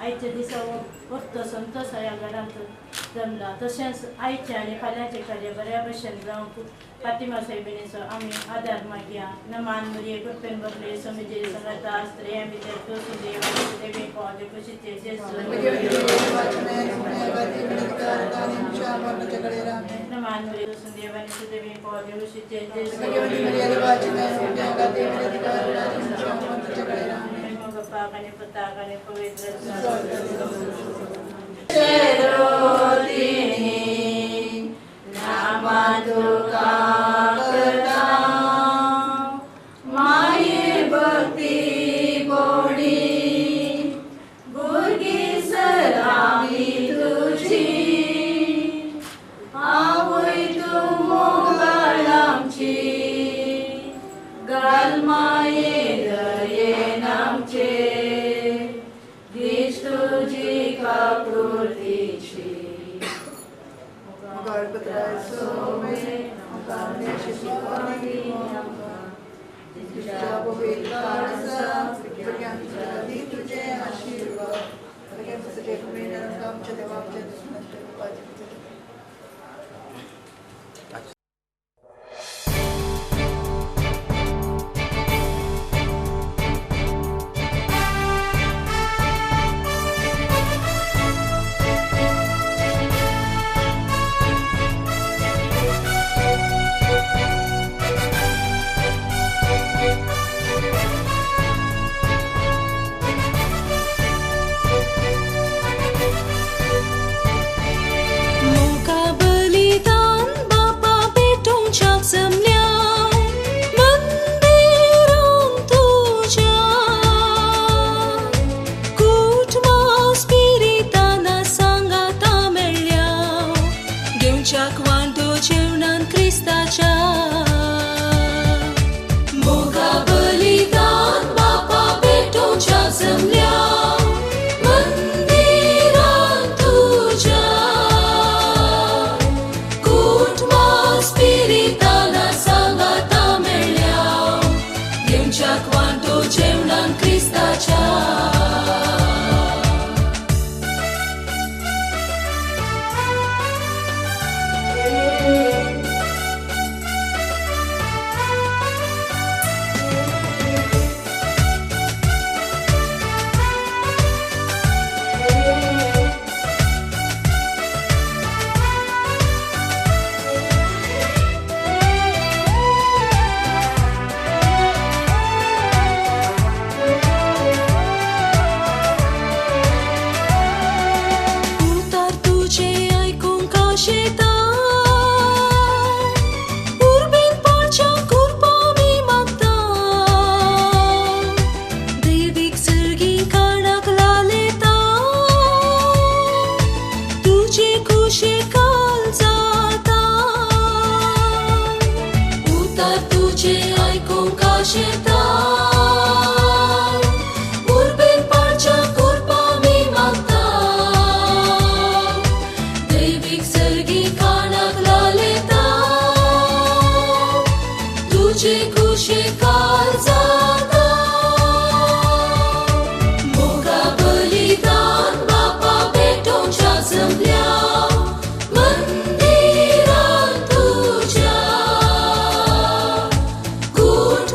आईच्या दिसावर वक्त संतोष या घरात जमला तसेच आईच्या आणि फाल्याचे कार्य बऱ्या भशेन जावंक फातिमा साहेबिनेचो आमी आदार मागया न मान मुरये गुरपेन बसले समिजे संगता आस्त्रे आमी ते दोषी देवी पावले कुशीचे जेसु न मान मुरये सुदेवानी सुदेवी पावले कुशीचे जेसु Pagani patagani pavitra Cherotini Namaduka Karta Maye Bhakti Bodi Gurgi Salami Tuji Avui Tu Mogalamchi Galmaye Daye Namche Vishnuji Kaprutichi Mugarpatra Some Mugarneshi Shivani Jabo Vedkarasa Pragyantradi Tuje Ashirva Pragyantradi Kumena Kam Chadevam Chadevam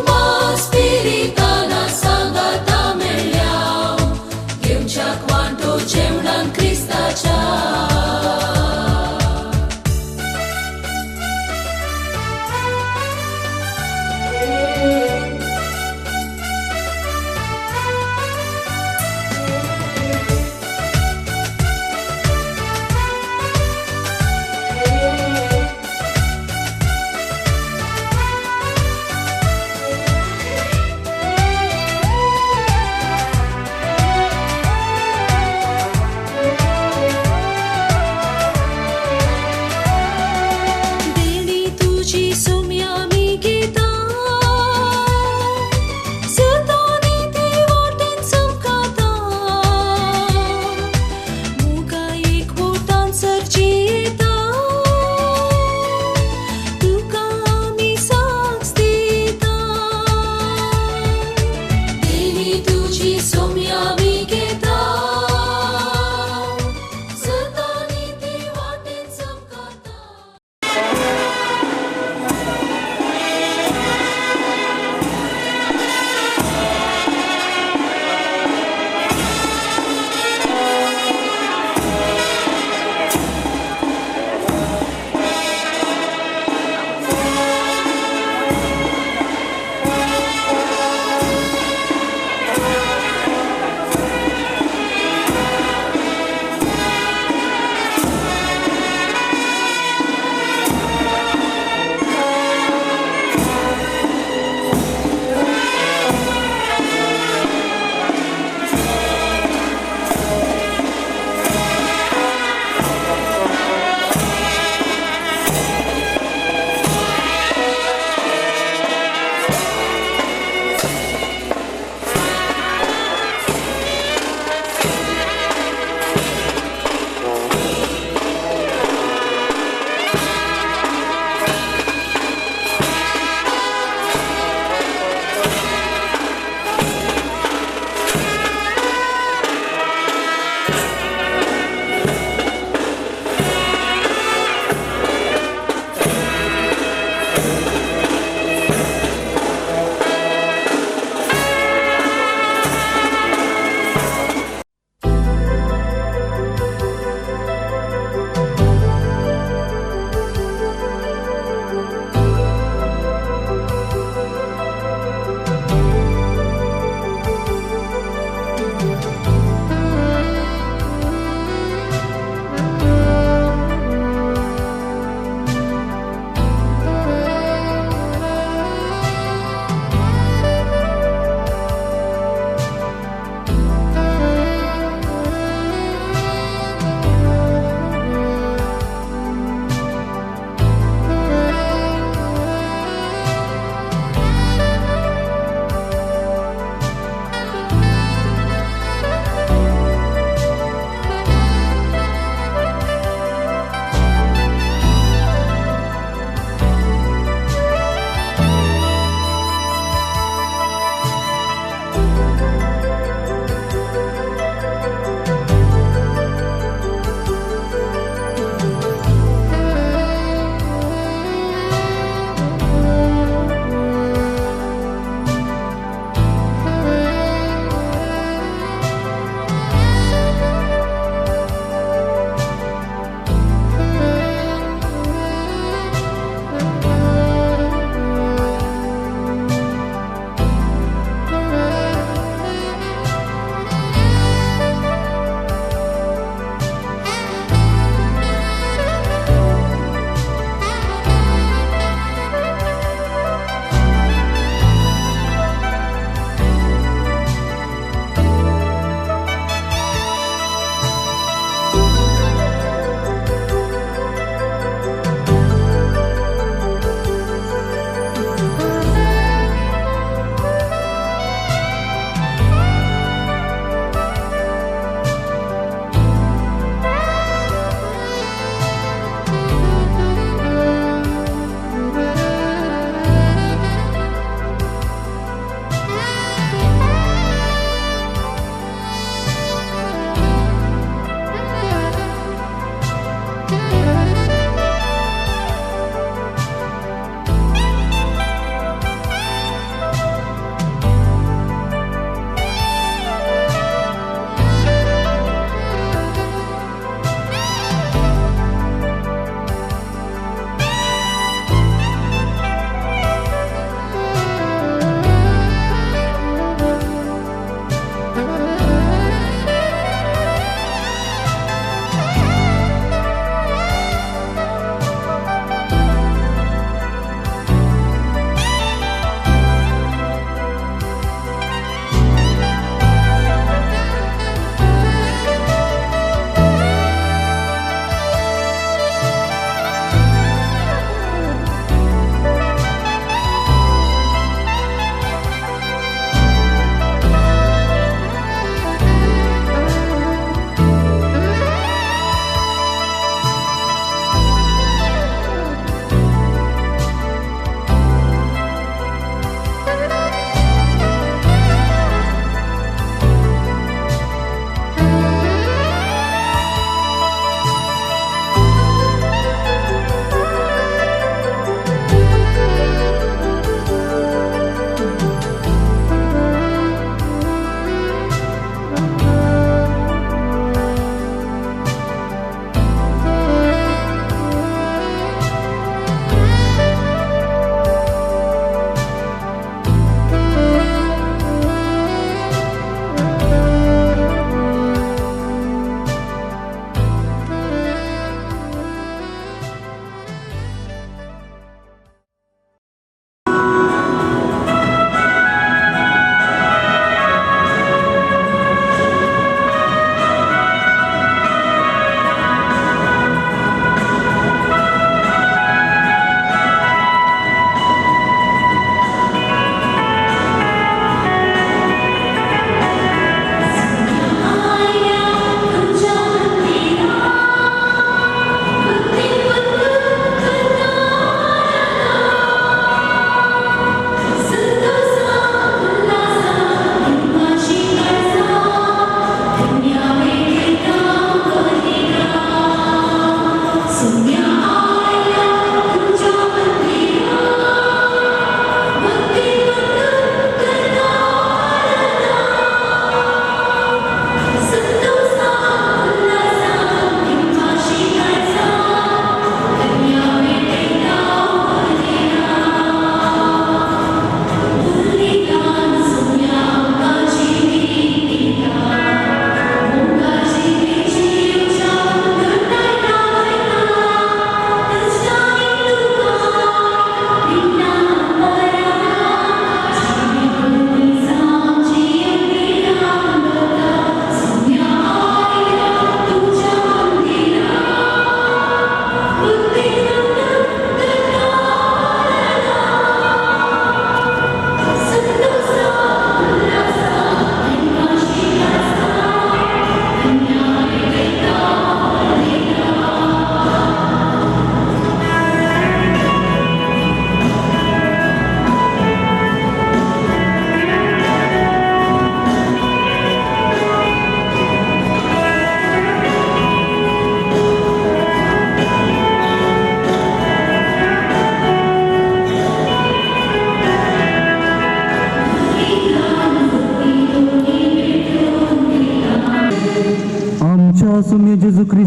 Must be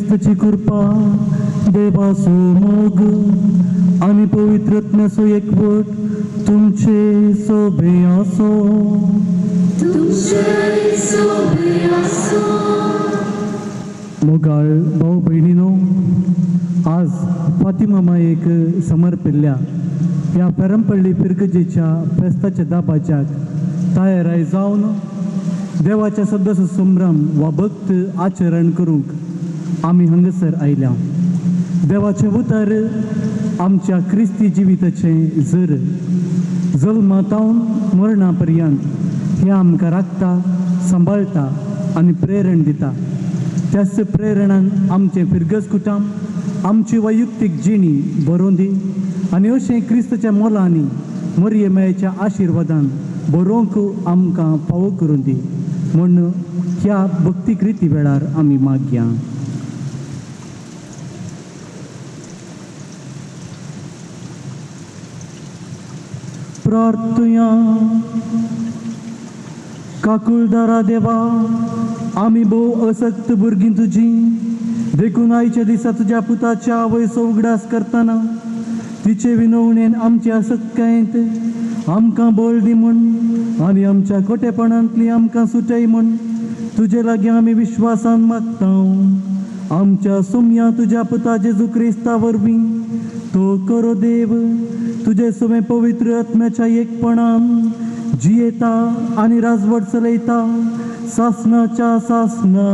क्रिस्तची कृपा देवासो मोग आणि पवित्रत्म्याचो एकवट तुमचे सोबे असो. मोगाळ भाऊ बहिणीनो, आज फातिमा मायेक समर्पिल्ल्या ह्या पेरंपल्ली पिरगजेच्या फेस्ताच्या दाबाच्याक तयाराय जावन देवाच्या सदस्य संभ्रम वा भक्त आचरण करूंक आमी हांगसर आयल्या. देवाचे उतर आमच्या क्रिस्ती जिविताचे जर जल्मातावन मरणा पर्यंत हे आमकां राखता, सांबाळटा आनी प्रेरण दिता. त्याच प्रेरणान आमचे फिरगस कुटुंब आमची वैयक्तीक जिणी बरोवन दी आनी अशें क्रिस्तच्या मोलांनी मरियमेच्या आशिर्वादान बरोवंक आमकां फावो करून दी म्हूण ह्या भक्तीक रिती वेळार आमी मागया. प्रार्थुया. काकुळदारा देवा, आमी भोव असक्त भुरगीं तुजीं देखून आयच्या दिसा तुज्या पुताच्या आवयचो उगडास करतना तिचे विनवणेन आमच्या आसक्तायेंत आमकां बळ दी म्हूण आनी आमच्या खोटेपणांतली आमकां सुटय म्हूण तुजे लागीं आमी विश्वासान मागता. आमच्या सुमया तुज्या पुता जेजू क्रिस्ता वरवीं तो करो देव तुजे सुमे पवित्र आत्म्याच्या एकपणान जियेता आनी राजवट चलयता सासनाच्या सासना.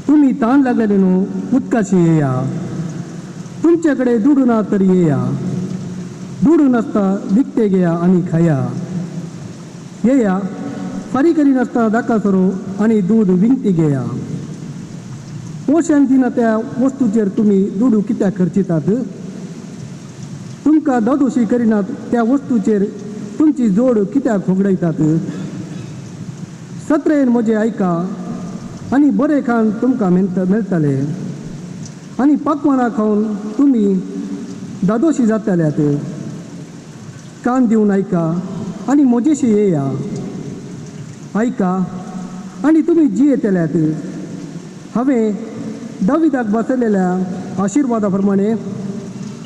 तुम्ही ताण लागलेले न्हू, उदकाची येया. तुमच्याकडे दुडू ना तर येया. दुडू नासता विकते घेया आणि खाया. येया फारी करी नासता दाका सरो आणि दूध विकती घेया. पोषण दिना त्या वस्तूचेर तुम्ही दुडू कित्याक खर्चितात? तुमकां दोदोशी करिनात त्या वस्तूचेर तुमची जोड कित्याक फोगडयतात? सत्रेन म्हजें आयका आनी बरें खाण तुमकां मेळटलें आनी पाकवाना खावन तुमी दादोशी जातल्यात. कान दिवन आयका आनी म्हजेशी येया. आयका आनी तुमी जियेतल्यात. हांवें दाविदाक बसयलेल्या आशिर्वादा प्रमाणे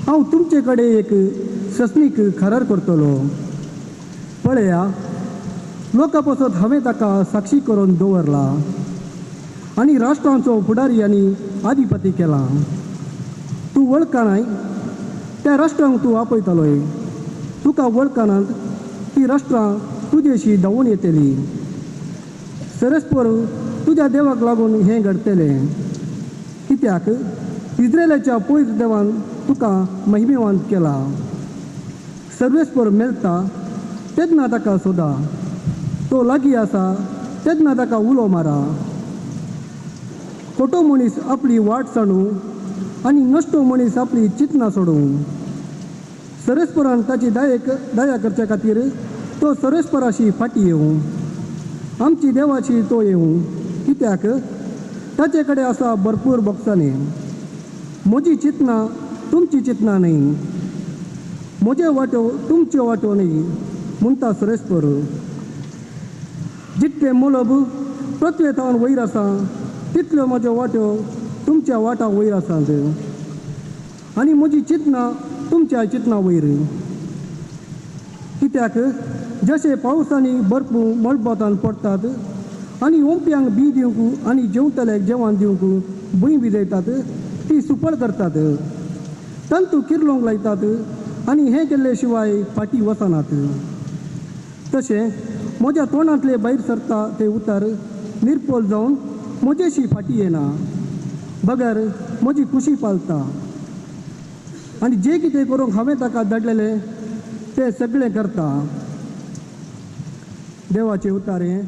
हांव तुमचे कडेन एक ससनीक करार करतलो. पळया, लोकां पासत हांवें ताका साक्षी करून दवरला आनी राष्ट्रांचो फुडारी आनी आधिपती केला. तूं वळखनाय त्या राष्ट्रांक तूं आपयतलोय. तुका वळखनात ती राष्ट्रां तुजेशी धांवून येतली. सरस्पर तुज्या देवाक लागून हें घडतलें. कित्याक इस्रायलाच्या पवित्र देवान तुका महिमेवान केला. सर्वेस्पर मेळटा तेन्ना ताका सोदा. तो लागीं आसा तेन्ना ताका उलो मारा. खोटो मनीस आपली वाट सांडू आनी नश्टो मनीस आपली चिंतना सोडूं. सर्वेस्परान ताची दया करचे खातीर तो सर्वेस्पराशी फाटी येवं. आमची देवाची तो येवं. कित्याक ताचे कडेन आसा भरपूर बक्षांनी. म्हजी चिंतना तुमची चिंतना न्ही, म्हजे वाटो तुमच्यो वाटो न्ही म्हणटा सर्वेस्पर. जितके मोलब पृथ्वेतान वयर आसा तितल्यो म्हज्यो वाट्यो तुमच्या वाटा वयर आसात आनी म्हजी चिंतना तुमच्या चिंतना वयर. कित्याक जशे पावसांनी बर्फ मळबातान पडटात आनी ओंप्यांक बी दिवंक आनी जेवतल्याक जेवण दिवंक भुंय भिजयतात, ती सुपळ करतात, तंतू किरलोंक लायतात आनी हें केल्ले शिवाय फाटी वचनात. तशें म्हज्या तोंडांतले भायर सरता ते उतर निर्पोल जावन म्हजेशी फाटी येना. बगर म्हजी खुशी पालता आनी जे कितें करूंक हांवें ताका धाडलेलें तें सगळें करता. देवाचें उतारें.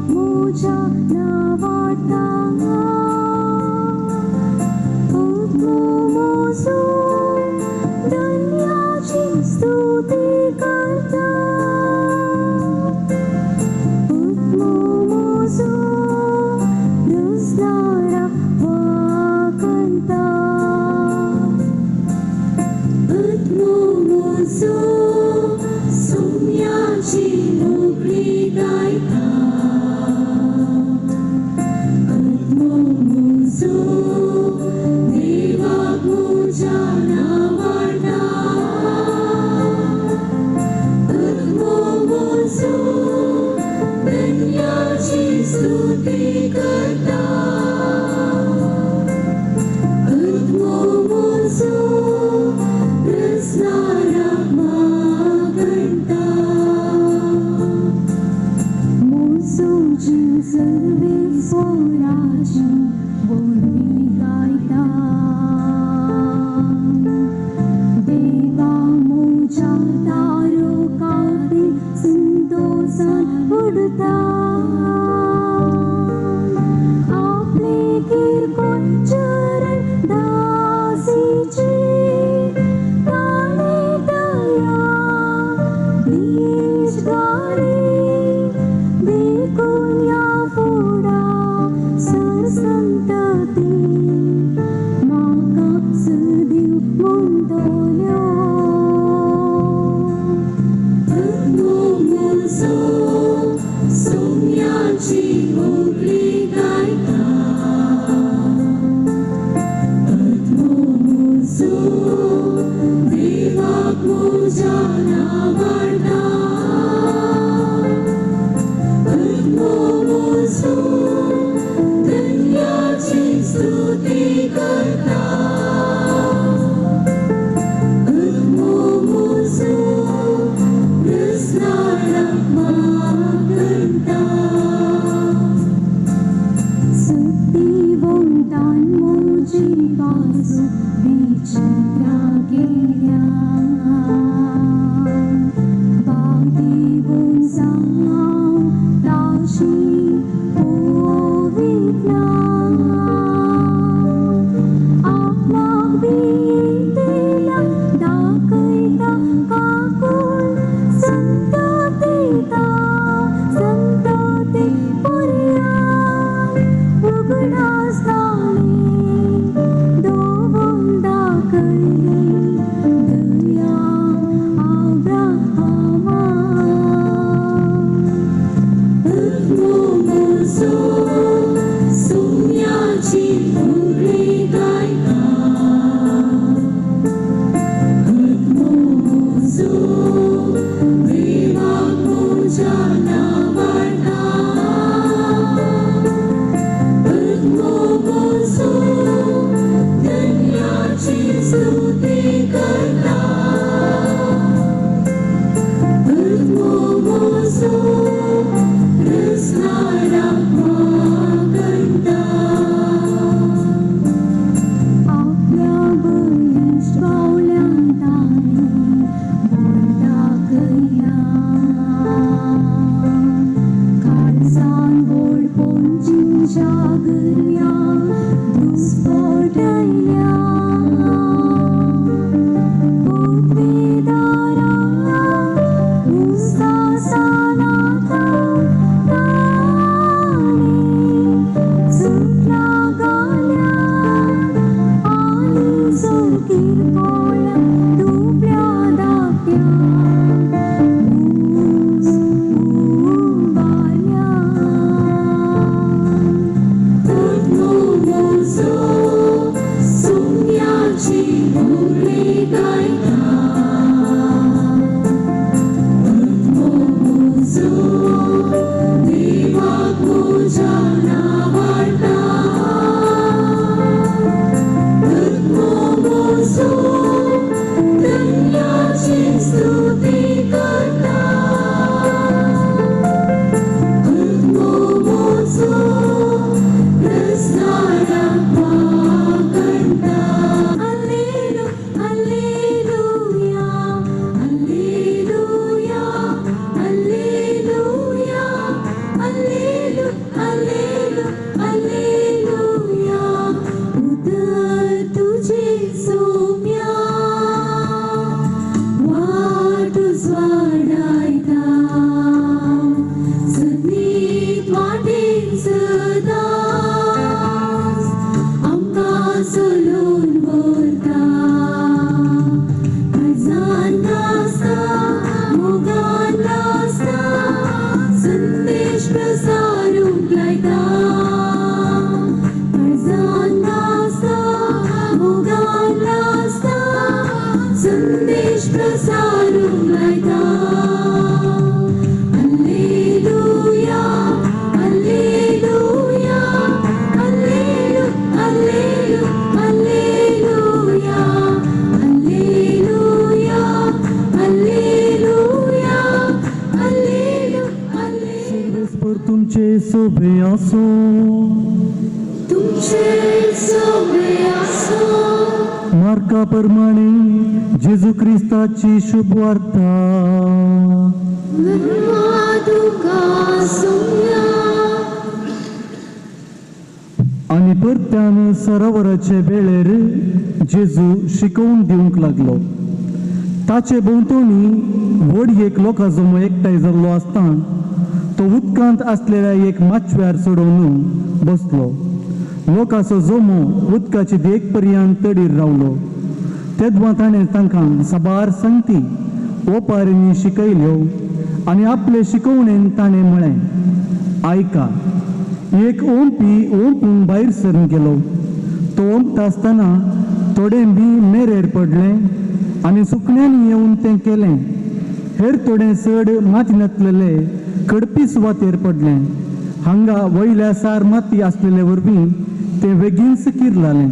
Moja na vata मार्काप्रमाणे जेजू ख्रिस्ताची शुभ वार्ता. आणि परत्यान सरोवराचे वेळेर जेजू शिकवून दिवंक लागलो. ताचे भोंवतणी व्हड एक लोकांजमो एकठांय जाल्लो आसता तो उदकांत आसलेल्या एक माचव्यार चडोवन बसलो. लोकांचो जमो उदकाची देख पर्यंत तडीर रावलो. तेदवा ताणें तांकां साबार संगती ओंपारींनी शिकयल्यो आनी आपले शिकवणेन ताणें म्हळें, आयका, एक ओंपी ओंपून भायर सरून गेलो. तो ओंपता आसतना थोडें बी मेरेर पडलें आनी सुकण्यांनी येवन तें केलें. हेर थोडें चड मातीनातलेले कडपी सुवातेर पडलें. हांगा वयल्या सार माती आसलेले वरवीं तें बेगीनच किरलालें,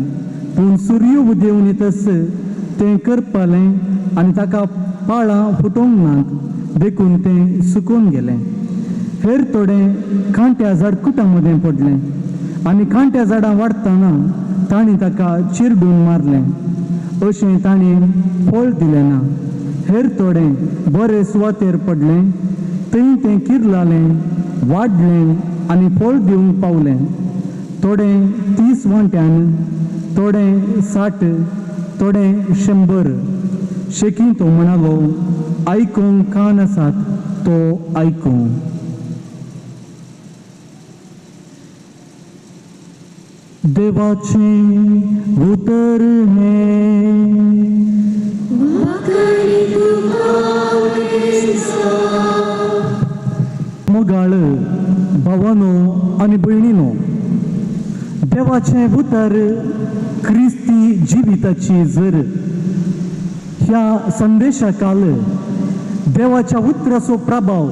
पूण सूर्य उदेंवन येतस तें करपालें आनी ताका पाळां फुटोवंक नात, देखून तें सुकून गेलें. हेर थोडें खांट्या झाडकुटां मदें पडलें आनी खांट्या झाडां वाडटाना तांणी ताका चिरडून मारलें. अशें तांणी फळ दिलें ना. हेर थोडें बरे सुवातेर पडलें, थंय तें किरलालें, वाडलें आनी फळ दिवंक पावलें. थोडें 30 वांट्यान, थोडें 60, थोडें 100. शेकी तो म्हणालो, आयकूंक कान आसात तो आयकूं. देवाचें उतर हें. मोगाळ भावानो आनी भयणीनो, देवाचें उतर क्रिस्ती जिविताची जर ह्या संदेशाकाल देवाच्या उतराचो प्रभाव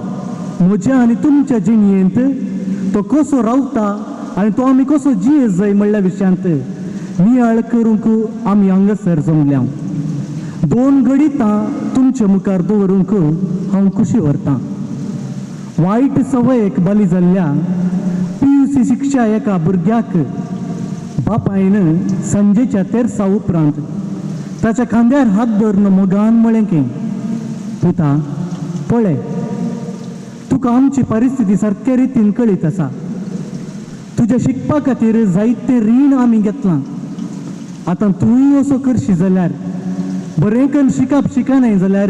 म्हज्या आनी तुमच्या जिणयेंत तो कसो रावता आनी तो आमी कसो जिये जाय म्हणल्या विशयांत नियाळ करूंक आमी हांगासर जमल्या. 2 गणितां तुमच्या मुखार दवरूंक हांव खुशी व्हरतां. वायट सवयेक बली जाल्ल्या PUC शिक्षा एका भुरग्याक बापायन सांजेच्या तेरसा उपरांत ताच्या खांद्यार हात धरून मोगान म्हळें की, पुता पळय, तुका आमची परिस्थिती सारके रितीन कळीत आसा. तुज्या शिकपा खातीर जायतें रीण आमी घेतलां. आतां तूंय असो करशी जाल्यार बरें करून शिकप शिकनाय जाल्यार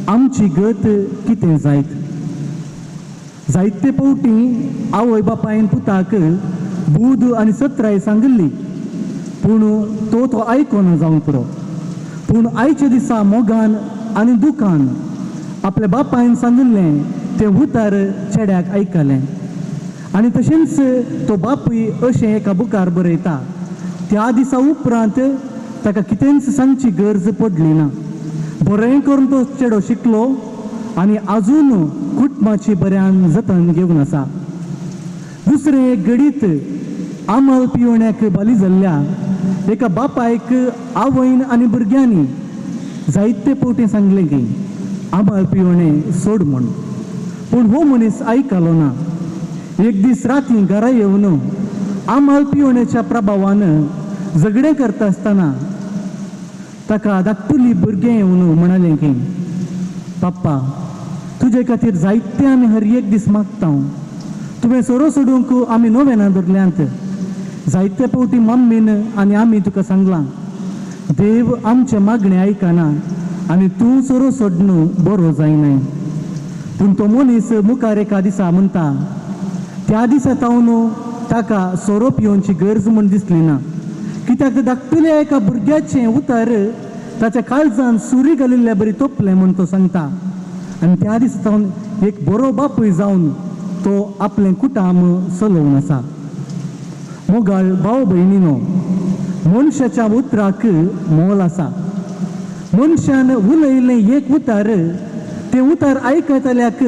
आमची गत कितें जायत. जायते फावटी आवय बापायन पुताक बूद आनी सत्राय सांगल्ली पूण तो आयकोना जावन पुरो. पूण आयच्या दिसा मोगान आनी दुखान आपल्या बापायन सांगिल्लें तें उतार चेड्याक आयकलें. आनी तशेंच तो बापूय अशें एका बुकार बरयता. त्या दिसा उपरांत ताका कितेंच सांगची गरज पडली ना. बरें करून तो चेडो शिकलो आनी आजून कुटुंबाची बऱ्यान जतन घेवन आसा. दुसरें घडीत आमल पिवण्याक बली जाल्ल्या एका बापायक आवयन आनी भुरग्यांनी जायते फावटी सांगलें की आमल पिवणें सोड म्हूण. पूण हो मनीस आयकलो ना. एक दीस राती घरा येवन आमल पिवण्याच्या प्रभावान झगडें करता आसतना ताका धाकटुली भुरगें येवन म्हणलें की पप्पा तुजे खातीर जायते आमी हर एक दीस मागता. तुवें सोरो सोडूंक आमी नोवेना धरल्यांत. जायते फावटी मम्मीन आनी आमी तुका सांगलां देव आमचे मागणें आयकना आनी तूं सोरो सोडून बरो जायनाय. पूण तो मनीस मुखार एका दिसा म्हणटा त्या दिसा तावन ताका सोरो पिवोवची गरज म्हूण दिसली ना. कित्याक धाकटुल्या एका भुरग्याचें उतर ताच्या काळजान सुरी घालिल्ल्या बरी तोपलें म्हूण तो सांगता. आनी त्या दिसा तावन एक बरो बापूय जावन तो आपलें कुटाम चलोवन आसा. मोगाळ भाव भयणीनो, मनशाच्या उतराक मोल आसा. मनशान उलयलें एक उतार तें उतार आयकतल्याक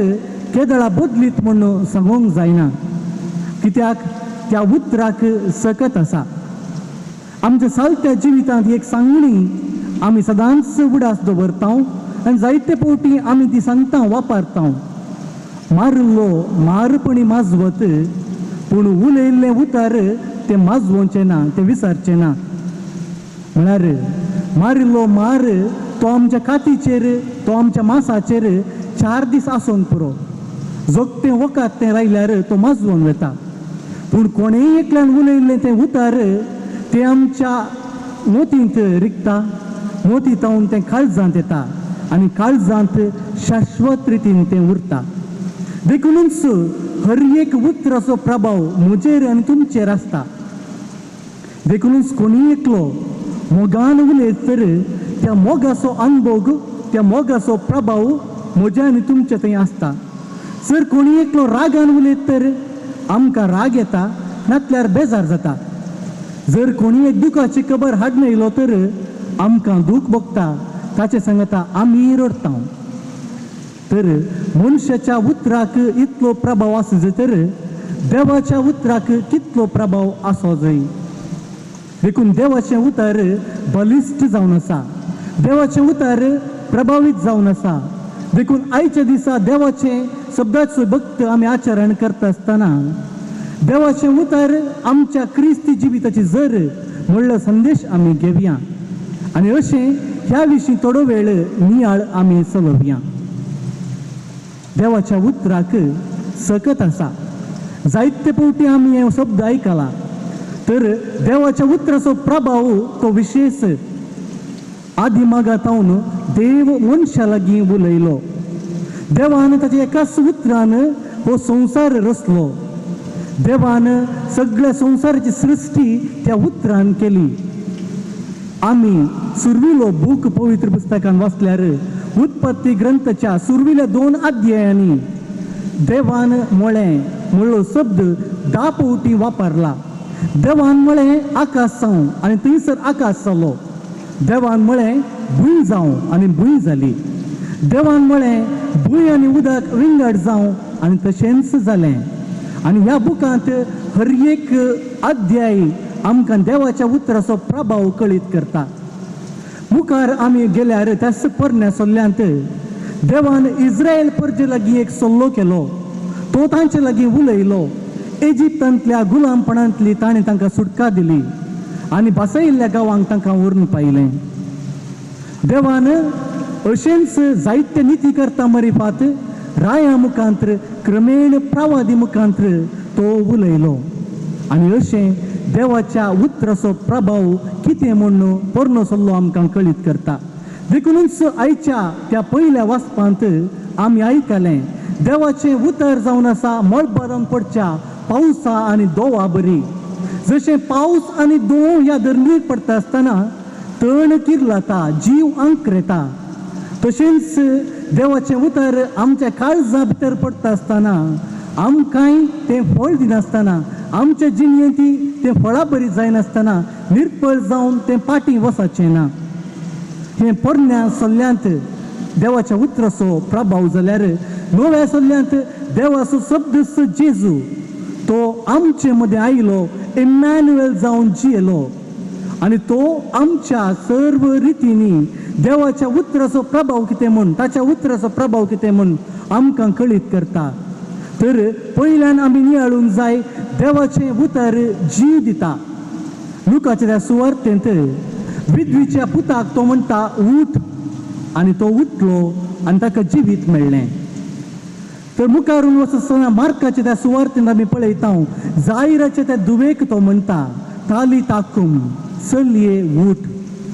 केदळा बदलीत म्हूण सांगूंक जायना. कित्याक त्या उतराक सकत आसा. आमच्या सालत्या जिवितांत एक सांगणी आमी सदांच उडास दवरता आनी जायते फावटी आमी ती सांगता वापरता. मारलो मारपणी माजवत पूण उलयल्लें उतार तें माजवचें ना, तें विसरचें ना. म्हळ्यार मारिल्लो मार तो आमच्या कातीचेर तो आमच्या मांसाचेर 4 दीस आसूंक पुरो. जोगतें वकात तें रायल्यार तो माजवून वता. पूण कोणेय एकल्यान उलयल्लें तें उतार तें आमच्या मोतींत रिगता. मोती तावन तें काळजांत येता आनी काळजांत शाश्वत रितीन तें उरता. देखूनच हर एक उतराचो प्रभाव म्हजेर आनी तुमचेर आसता. देखूनच कोणी एकलो मोगान उलयत तर त्या मोगाचो अनुभव त्या मोगाचो प्रभाव म्हज्या आनी तुमच्या थंय आसता. जर कोणी एकलो रागान उलयत तर आमकां राग येता नातल्यार बेजार जाता. जर कोणी एक दुखाची खबर हाडून येयलो तर आमकां दूख भोगता. ताचे सांगता आमी रडटा. तर मनशाच्या उतराक इतलो प्रभाव आसूं तर देवाच्या उतराक कितलो प्रभाव आसो जाय. देखून देवाचें उतर बलिश्ट जावन आसा. देवाचें उतर प्रभावीत जावन आसा. देखून आयच्या दिसा देवाचें शब्दाचो भक्त आमी आचरण करता आसतना देवाचें उतर आमच्या क्रिस्ती जिविताची जर म्हणलो संदेश आमी घेवया आनी अशें ह्या विशीं थोडो वेळ नियाळ आमी चलोवया. देवाच्या उतराक सकत आसा. जायते फावटी आमी हे शब्द आयकला. तर देवाच्या उतराचो प्रभाव तो विशेष. आदी मागातावन देव मनशा लागीं उलयलो. देवान ताच्या एकाच उतरान हो संवसार रचलो. देवान सगळ्या संवसाराची सृश्टी त्या उतरान केली. आमी सुरविलो बूक पवित्र पुस्तकान वाचल्यार उत्पत्ती ग्रंथाच्या सुरविल्या 2 अध्यायांनी देवान म्हळें म्हणलो शब्द 10 फावटी वापरला. देवान म्हळें आकाश जावं आनी थंयसर आकाश जालो. देवान म्हळें भूंय जावं आनी भूंय जाली. देवान म्हळें भूंय आनी उदक विंगड जावं आनी तशेंच जालें. आनी ह्या बुकांत हर एक अध्याय आमकां देवाच्या उतराचो प्रभाव कळीत करता. मुखार आमी गेल्यार त्याच पोरण्या सल्ल्यांत देवान इस्रायल प्रजे लागीं एक सल्लो केलो. तो तांचे लागीं उलयलो. इजिप्तांतल्या गुलामपणांतली ताणें तांकां सुटका दिली आनी बसयल्ल्या गांवांक तांकां व्हरून पायलें. देवान अशेंच जायते निती करता मरिफात राया मुखांत्र क्रमेण प्रवादी मुखांत्र तो उलयलो. आनी अशें देवाच्या उतराचो प्रभाव कितें म्हणून पोरनो सल्लो आमकां कळीत करता. देखूनच आयच्या त्या पयल्या वाचपांत आमी आयकलें देवाचें उतर जावन आसा मळबारान पडच्या पावसा आनी दोवा बरी. जशें पावस आनी दोव ह्या धरणीर पडटा आसतना तण किर्लाता, जीव आंकरेता, तशेंच देवाचें उतर आमच्या काळजा भितर पडटा आसतना आमकांय तें फळ दिनासतना, आमच्या जिणेंती तें फळां बरी जायनासतना निर्फळ जावन तें पाटी वसाचें ना. हें पोरन्या सल्ल्यांत देवाच्या उतराचो प्रभाव जाल्यार नव्या सल्ल्यांत देवाचो शब्द जेजू तो आमचे मदें आयलो, इमॅन्युएल जावन जियेलो आनी तो आमच्या सर्व रितींनी देवाच्या उतराचो प्रभाव कितें म्हूण, ताच्या उतराचो प्रभाव कितें म्हूण आमकां कळीत करता. तर पयल्यान आमी नियाळूंक जाय देवाचें उतर जीव दिता. लुकाच्या त्या सुवार्तेंत विधवीच्या पुताक तो म्हणटा उठ, आनी तो उठलो आनी ताका जिवीत मेळ्ळें. तर मुखारून वचतना मार्काच्या त्या सुवार्तेंत आमी पळयता जायराच्या त्या दुवेक तो म्हणटा ताली ताकूम, चलये उठ,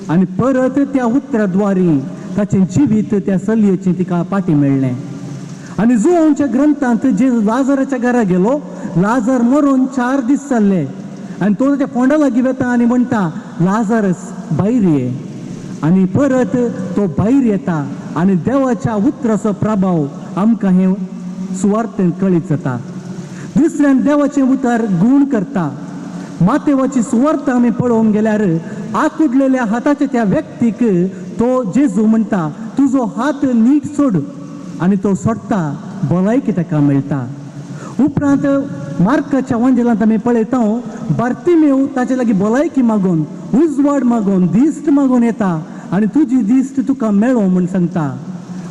आनी परत त्या उतराद्वारी ताचें जिवीत त्या चलयेचें तिका पाटी मेळ्ळें. आनी जुआंच्या ग्रंथांत जे लाजाराच्या घरा गेलो, लाजार मरून 4 दीस जाल्ले आनी तो ताच्या फोंडा लागीं वता आनी म्हणटा लाजारस भायर ये, आनी परत तो भायर येता आनी देवाच्या उतराचो प्रभाव आमकां हे सुवार्तेंत कळीत जाता. दुसऱ्यान देवाचें उतर गूण करता. मातेवाची सुवार्त आमी पळोवंक गेल्यार आकुडलेल्या हाताच्या त्या व्यक्तीक तो जेजू म्हणटा तुजो हात नीट सोड, आनी तो सोडटा, भलायकी ताका मेळटा. उपरांत मार्काच्या वांजेलांत आमी पळयता बार्तिमेव ताचे लागीं भलायकी मागून, उजवाड मागून, दिश्ट मागून येता आनी तुजी दिश्ट तुका मेळो म्हूण सांगता,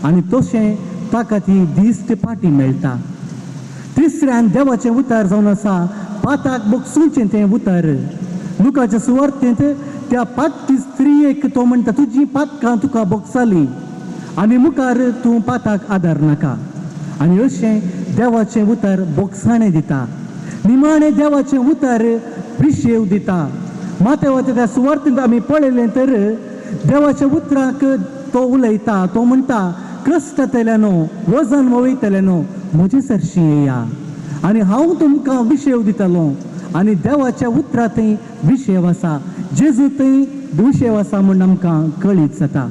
आनी तशें ताका ती दिश्ट पाटी मेळटा. तिसऱ्यान देवाचें उतर जावन आसा पाताक बोगसूचें तें उतर. लुकाच्या सुवार्तेंत त्या पातकी स्त्रियेक तो म्हणटा तुजी पातकां तुका बोगसाली आनी मुखार तूं पाताक आदार नाका. आनी अशें देवाचें उतर बोगसाणें दिता. निमाणें देवाचें उतर विशेव दिता. मातेवाच्या त्या सुवार्तेंत आमी पळयलें तर देवाच्या उतराक तो उलयता, तो म्हणटा कश्टांतल्यानो, वजन वयतल्यानो म्हजे सरशी येया आनी हांव तुमकां विशेव दितलो. आनी देवाच्या उतरांतय विशेव आसा, जेजूतय विशेव आसा म्हूण आमकां कळीत जाता.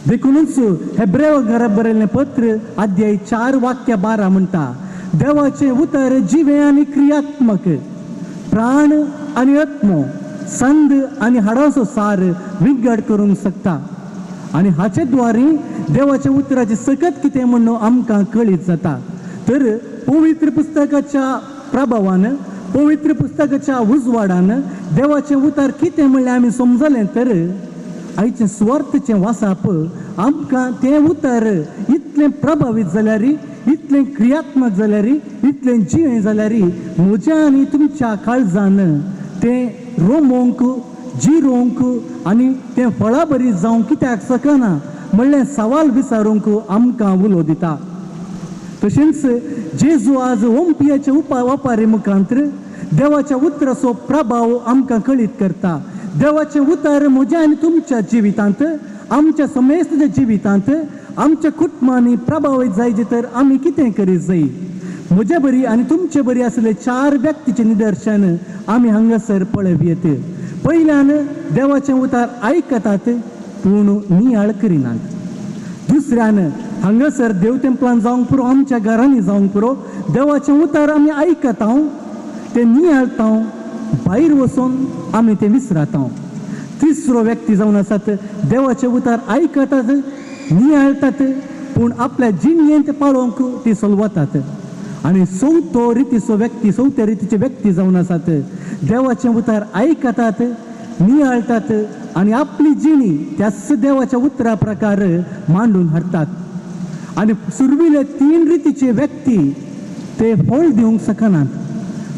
देखूनच हेब्रेव घरा बरयल्लें पत्र अध्याय 4 वाक्य 12 म्हणटा देवाचें उतर जिवे आनी क्रियात्मक, प्राण आनी आत्मो, संद आनी हाडाचो सार विंगड करूंक शकता. आनी हाचे द्वारे देवाच्या उतराचे सकत कितें म्हणून आमकां कळीत जाता. तर पवित्र पुस्तकाच्या प्रभावान, पवित्र पुस्तकाच्या उजवाडान देवाचें उतर कितें म्हणलें आमी समजलें तर आयचें सुवार्थेचें वाचप आमकां तें उतर इतलें प्रभावीत जाल्यार, इतलें क्रियात्मक जाल्यार, इतलें जिवें जाल्यार म्हज्या आनी तुमच्या काळजान तें रोमोंक, जिरोंक आनी तें फळां बरी जावंक कित्याक शकना म्हणलें सवाल विचारूंक आमकां उलो दिता. तशेंच जेजू आज ओंपियाच्या ओपारी मुखांतर देवाच्या उतराचो प्रभाव आमकां कळीत करता. देवाचें उतर म्हज्या आनी तुमच्या जिवितांत, आमच्या समेस्त जिवितांत, आमच्या कुटुंबांनी प्रभावीत जायचे तर आमी कितें करीत जाय. म्हजे बरी आनी तुमचे बरी आसले 4 व्यक्तीचें निदर्शन आमी हांगासर पळयत. पयल्यान देवाचें उतर आयकतात पूण नियाळ करिनात. दुसऱ्यान हांगासर देव तेंपलान जावंक पुरो, आमच्या घरांनी जावंक पुरो, देवाचें उतर आमी आयकता, तें नियाळता, भायर वचून आमी तें विसरता. तिसरो व्यक्ती जावन आसात देवाचें उतर आयकतात, नियाळतात पूण आपल्या जिणेंत पाळोवंक ती चलवतात. आनी चवथो रितीचे व्यक्ती जावन आसात देवाचें उतर आयकतात, नियाळतात आनी आपली जिणी त्याच देवाच्या उतरा प्रकार मांडून हाडटात. आनी सुरविले 3 रितीचे व्यक्ती ते फळ दिवंक शकनात.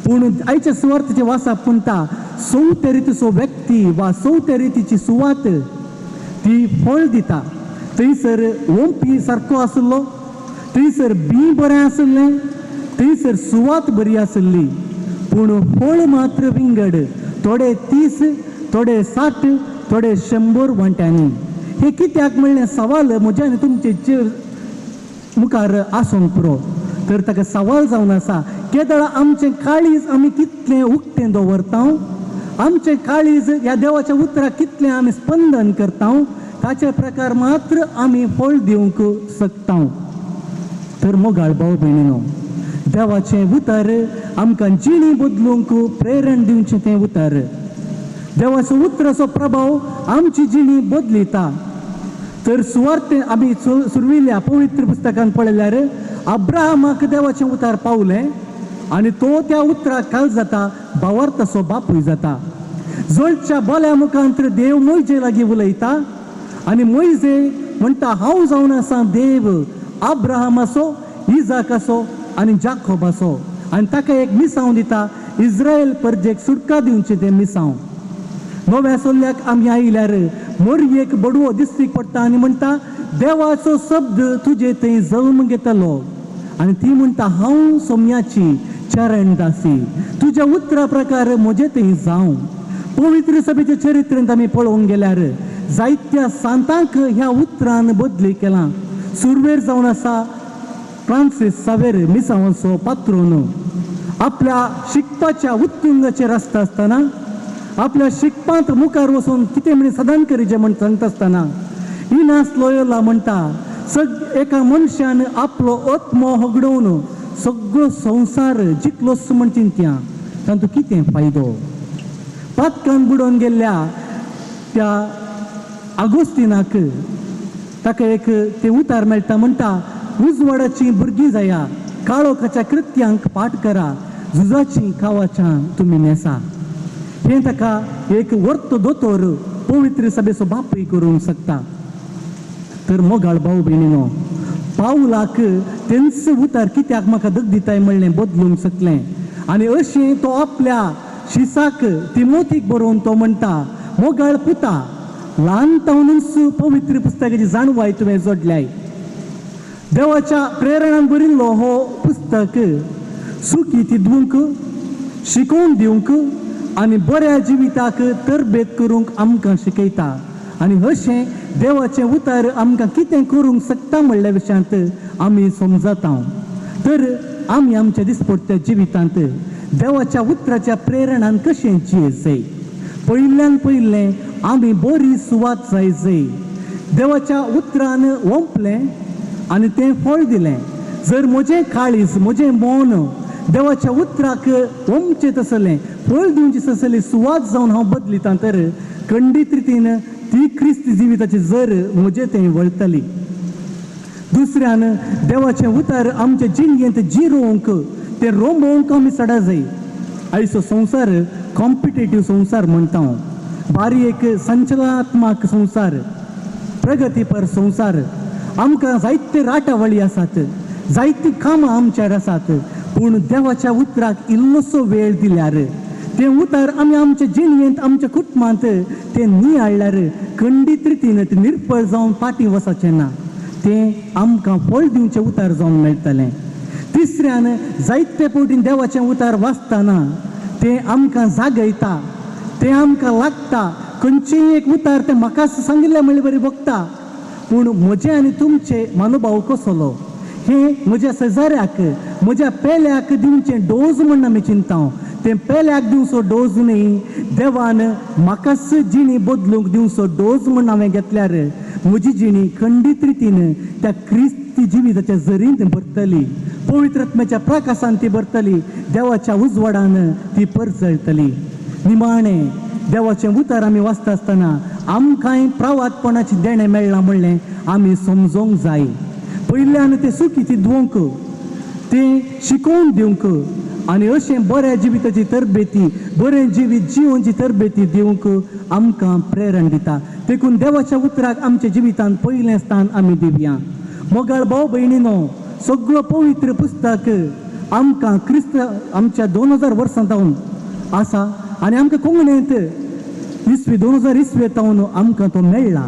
पूण आयच्या सुवार्थेचे वाचप म्हणटा चवथ्या रितीचो व्यक्ती वा चवथ्या रितीची सुवात ती फळ दिता. थंयसर ओंपी सारको आसलो, थंयसर बी बरें आसलें, थंयसर सुवात बरी आसली, पूण फळ मात्र विंगड, थोडे 30, थोडे 60, थोडे 100 वांट्यांनी. हे कित्याक म्हणलें सवाल म्हज्या आनी तुमचे मुखार आसूंक पुरो. तर ताका सवाल जावन आसा, केदळा आमचें काळीज आमी कितलें उक्तें दवरता, आमचें काळीज ह्या देवाच्या उतराक कितलें आमी स्पंदन करता, ताचे प्रकार मात्र आमी फळ दिवंक शकता. तर मोगाळ भाव भयणीनो, देवाचें उतर आमकां जिणी बदलूंक प्रेरण दिवचें तें उतर. देवाचो उतराचो प्रभाव आमची जिणी बदलिता. तर सुवार्ते आमी सुरविल्ल्या पवित्र पुस्तकान पळयल्यार अब्राहमाक देवाचें उतर पावलें आनी तो त्या उतराक काल जाता, भावार्थाचो बापूय जाता. जळच्या बोल्या मुखांतर देव मोइजे लागीं उलयता आनी मोइजे म्हणटा, हांव जावन आसा देव अब्राहमाचो, इजाकाचो आनी जाकोबाचो. आनी ताका एक मिसांव दिता, इस्रायल परजेक सुटका दिवचें तें मिसांव. नव्या सोल्ल्याक आमी आयल्यार मोरयेक बडवो दिसतीक पडटा आनी म्हणटा, देवाचो शब्द तुजे थंय जल्म घेतलो. आनी ती म्हणटा, हांव सोम्याची चरण दासी, तुज्या उतरा प्रकार म्हजे थंय जावं. पवित्र सभेच्या चरित्रांत आमी पळोवंक गेल्यार जायत्या सांतांक ह्या उतरान बदली केलां. सुरवेर जावन आसा फ्रांसीस सावेर मिसांवाचो पात्रोन. आपल्या शिकपाच्या उत्तुंगाचेर आसता आसतना, आपल्या शिकपांत मुखार वचून कितें म्हण सदान करीचें म्हण सांगता आसतना इनास लोयोला म्हणटा, एका मनशान आपलो आत्मो हगडोवन सगळो संवसार जिखलोस म्हण चिंत्या, तातूंत कितें फायदो. पातकान बुडोवन गेल्ल्या त्या आगोस्तिनाक ताका एक ते उतार मेळटा, म्हणटा, उजवाडाची भुरगीं जाया, काळोखाच्या कृत्यांक पाठ करा, झुजाची कावाच्या तुमी नेसा. हे ताका एक वर्त दोतोर पवित्र सभेचो बापूय करूंक शकता. तर मोगाळ भाव भयणीनो, पावलाक तेंच उतार कित्याक म्हाका दग दिताय म्हणलें बदलूंक शकलें. आनी अशें तो आपल्या शिसाक तिमोथीक बरोवन तो म्हणटा, मोगाळ पुता, ल्हानपणानूच पवित्र पुस्तकाची जाणवाय तुवें जोडल्याय. देवाच्या प्रेरणान बरिल्लो हो पुस्तक सुखी दिवंक, शिकोवन दिवंक आनी बऱ्या जिविताक तरबेत करूंक आमकां शिकयता. आनी अशें देवाचें उतर आमकां कितें करूंक शकता म्हणल्या विशयांत आमी समजता. तर आमी आमच्या दिसपट्ट्या जिवितांत देवाच्या उतराच्या प्रेरणान कशें जियेचें. पयल्यान पयलें आमी बरी सुवात जायचें. देवाच्या उतरान ओंपलें आनी तें फळ दिलें. जर म्हजें काळीज, म्हजें मन देवाच्या उतराक ओंपचें आसलें, फळ दिवचें आसलें, सुवात जावन हांव बदलितां, तर खंडीत रितीन ती क्रिस्त जिविताची जर म्हजे थंय वळटली. दुसऱ्यान देवाचें उतर आमच्या जिणयेंत जिरोवंक, तें रोंबोवंक आमी सडा जाय. आयचो संवसार कॉम्पिटेटीव संवसार म्हणटा हांव. बारी एक संचलनात्मक संवसार, प्रगतीपर संवसार. आमकां जायते राटावळी आसात, जायतीं कामां आमच्यार आसात, पूण देवाच्या उतराक इल्लोसो वेळ दिल्यार, तें उतर आमी आमच्या जिणयेंत, आमच्या कुटुंबांत तें न्ही हाडल्यार खंडीत रितीन तें निर्फळ जावन फाटीं वचचें ना. तें आमकां फळ दिवचें उतर जावन मेळटलें. तिसऱ्यान जायते फावटीं देवाचें उतर वाचतना तें आमकां जागयता, तें आमकां लागता. खंयचेंय एक उतर तें म्हाका सांगिल्लें म्हणलें बरें बगता, पूण म्हजें आनी तुमचें मनोभाव कसलो, हें म्हज्या शेजाऱ्याक, म्हज्या पेल्याक दिवचें डोज म्हण आमी चिंता. तें पेल्याक दिवचो डोज न्ही, देवान म्हाकाच जिणी बदलूंक दिवचो डोज म्हण हांवें घेतल्यार म्हजी जिणी खंडीत रितीन त्या क्रिस्ती जिविताच्या जरींत भरतली, पवित्र आत्म्याच्या प्रकाशान ती भरतली, देवाच्या उजवाडान ती परजळटली. निमाणें देवाचें उतर आमी वाचता आसतना आमकांय प्रावादपणाचें देणें मेळ्ळां म्हणलें आमी समजोंक जाय. पयल्यान तें सुखी दिवंक, तें शिकोवन दिवंक आनी अशें बऱ्या जिविताची तरबेती, बरें जिवीत जिवोवची तरबेती दिवंक आमकां प्रेरण दिता. देखून देवाच्या उतराक आमच्या जिवितांत पयलें स्थान आमी दिवया. मोगाळ भाव भयणीनो, सगळो पवित्र पुस्तक आमकां क्रिस्त आमच्या 2000 वर्सां जावन आसा आनी आमकां कोंकणींत 2020 येतावन आमकां तो मेळ्ळा.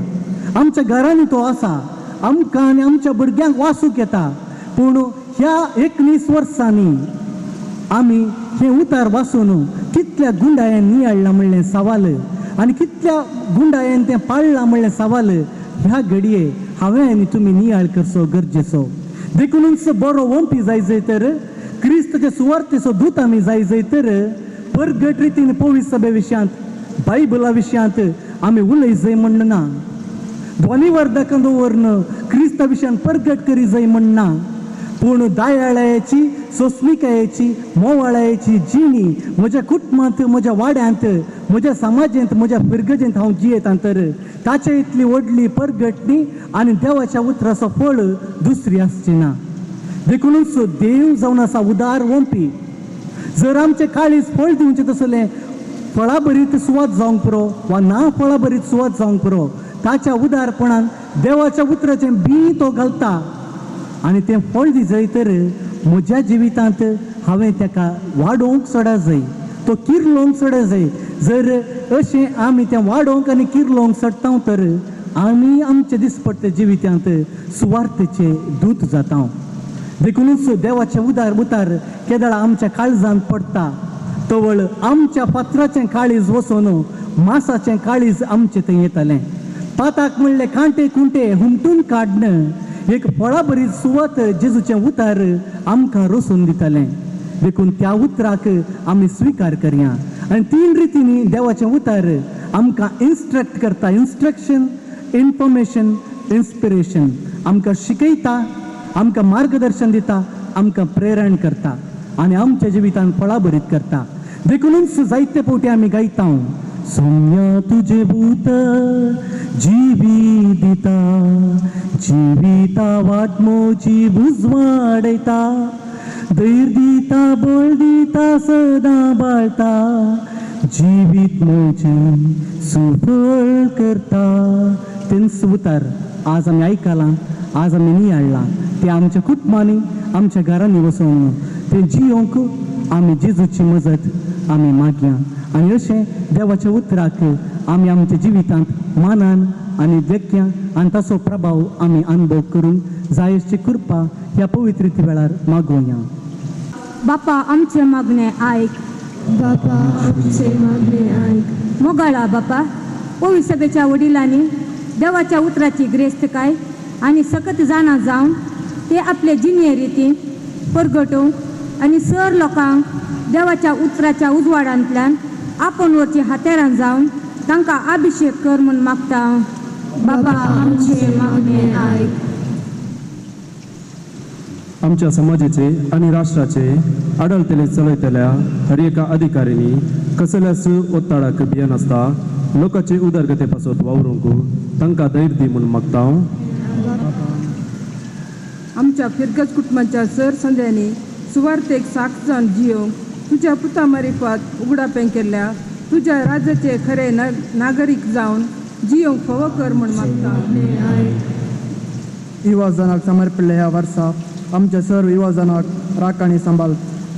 आमच्या घरांनी तो आसा, आमकां आनी आमच्या भुरग्यांक वाचूंक येता. पूण ह्या 19 वर्सांनी आमी हे उतार वाचून कितल्या गुंडायन नियाळ्ळां म्हणलें सवाल आनी कितल्या गुंडायन तें पाळ्ळां म्हणलें सवाल ह्या घडये हांवें आनी तुमी नियाळ करचो गरजेचो. देखूनच बरो वंपी जाय तर क्रिस्ताचे सुवार्थेचो दूत आमी जाय तर परगट रितीन पवित्र सभे विशयांत बायबला विशयांत आमी उलय जाय म्हणना. ध्वनिवर्धकां दवरन क्रिस्ता विशयान परगट करी जाय म्हणना. पूण दयाळायेची सोंसणिकायेची मोवाळायेची जिणी म्हज्या कुटुंबांत म्हज्या वाड्यांत म्हज्या समाजांत म्हज्या पिरगजेंत हांव जियेतां तर ताचे इतली व्हडली परगटणी आनी देवाच्या उतराचो फळ दुसरी आसची ना. देखूनच देव जावन आसा उदार वंपी. जर आमचें काळीज फळ दिवचें तसलें फळां बरीत सुवात जावंक पुरो वा ना फळां बरीत सुवात जावंक पुरो ताच्या उदारपणान देवाच्या उतराचें बी तो घालता आनी तें फळ दिजय तर म्हज्या जिवितांत हांवें ताका वाडोवंक सोडा जाय, तो किरलोवंक सोडा जाय. जर अशें आमी तें वाडोवंक आनी किरलोवंक सोडटा तर आमी आमच्या दिसपट्टे जिवितांत सुवार्थेचे दूत जाता. देखूनच देवाचे उतार केदळा आमच्या काळजांत पडटा तवळ आमच्या पात्राचें काळीज वचोन मासाचें काळीज आमचें थंय येतलें. पाताक म्हणलें कांटे कुंटे हुमटून काडन एक फळां बरी सुवात जेजूचें उतार आमकां रोसून दितलें. देखून त्या उतराक आमी स्विकार करया आनी 3 रितींनी देवाचें उतार आमकां इन्स्ट्रक्ट करता. Instruction, information, inspiration. आमकां शिकयता, आमकां मार्गदर्शन दिता, आमकां प्रेरण करता आनी आमच्या जिवितांत फळां बरीत करता. देखूनच जायते फावटी आमी गायता सोम्या तुझे भूत जिवीत दिता, जिविता वाट मोची बुजवाडयता, धैर्य दिता, बळ दिता, सदां बाळटा, जिवीत मोचे सुफळ करता. तेंच उतार आज आमी आयकलां, आज आमी नियाळ्ळां. ते आमच्या कुटुंबांनी आमच्या घरांनी वचून ते जियोंक आमी जेजूची मजत आमी मागया आनी अशें देवाच्या उतराक आमी आमच्या जिवितांत मानान आनी देख्या आनी ताचो प्रभाव आमी अनुभव करूंक जाय अशी कृपा ह्या पवित्र रिती वेळार मागोवया. बापा आमचे मागणे आयक. बापा आमचे मागणे आयक. मोगाळा बापा पवित्र सभेच्या वडिलांनी देवाच्या उतराची ग्रेस्तकाय आणि सकत जाणा जावन ते आपले जिणे रितीन परगटोवंक आनी सर लोकांक देवाच्या उतराच्या उजवाडांतल्यान आपण वरची हातेरां जावन तांकां अभिषेक कर म्हूण मागता. बापा आमचे मागणे आयक. आमच्या समाजाचे आणि राष्ट्राचे आडळतले चलयतल्या हर एका अधिकाऱ्यांनी कसल्याच ओत्ताडाक भियेनासता लोकांचे उदारगते पासत वावरूंक तांकां धैर्य दी म्हूण मागता. आमच्या फिरगज कुटुंबाच्या सर संद्यांनी सुवार्थेक साक्ष जावन जियोंक तुज्या पुता मारिफत उगडापें केल्ल्या तुज्या राज्याचे खरे नागरीक जावन जियोंक फावो कर म्हूण मागता. युवाजनाक समर्पिल्ल्या ह्या वर्सा आमच्या सर्व युवाजनाक राख आनी सांबाळ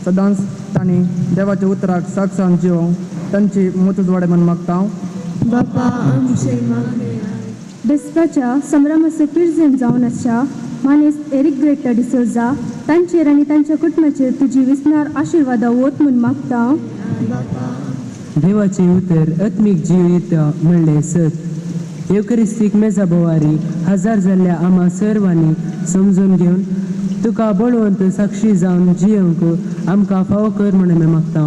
सदांच तांणी देवाच्या उतराक साक्षान जियोंक तांची मुतजवाडे म्हूण मागता. बापा आमचे मागणे आयक. बेस्ताच्या संभ्रमाचे पिरजेन जावन आसच्या मानेस एरिक ग्रेटा डिसोजा तांचेर आनी तांच्या कुटुंबाचेर तुजी विस्नार आशिर्वादा वत म्हूण मागता. देवाचे उतर आत्मीक जीव येता म्हणले सत एवकरिस्तीक मेजा बोवारी हजार जाल्ल्या आम्हा सर्वांनी समजून घेवन तुका बळवंत साक्षी जावन जियोंक आमकां फावो कर म्हणून आमी मागता.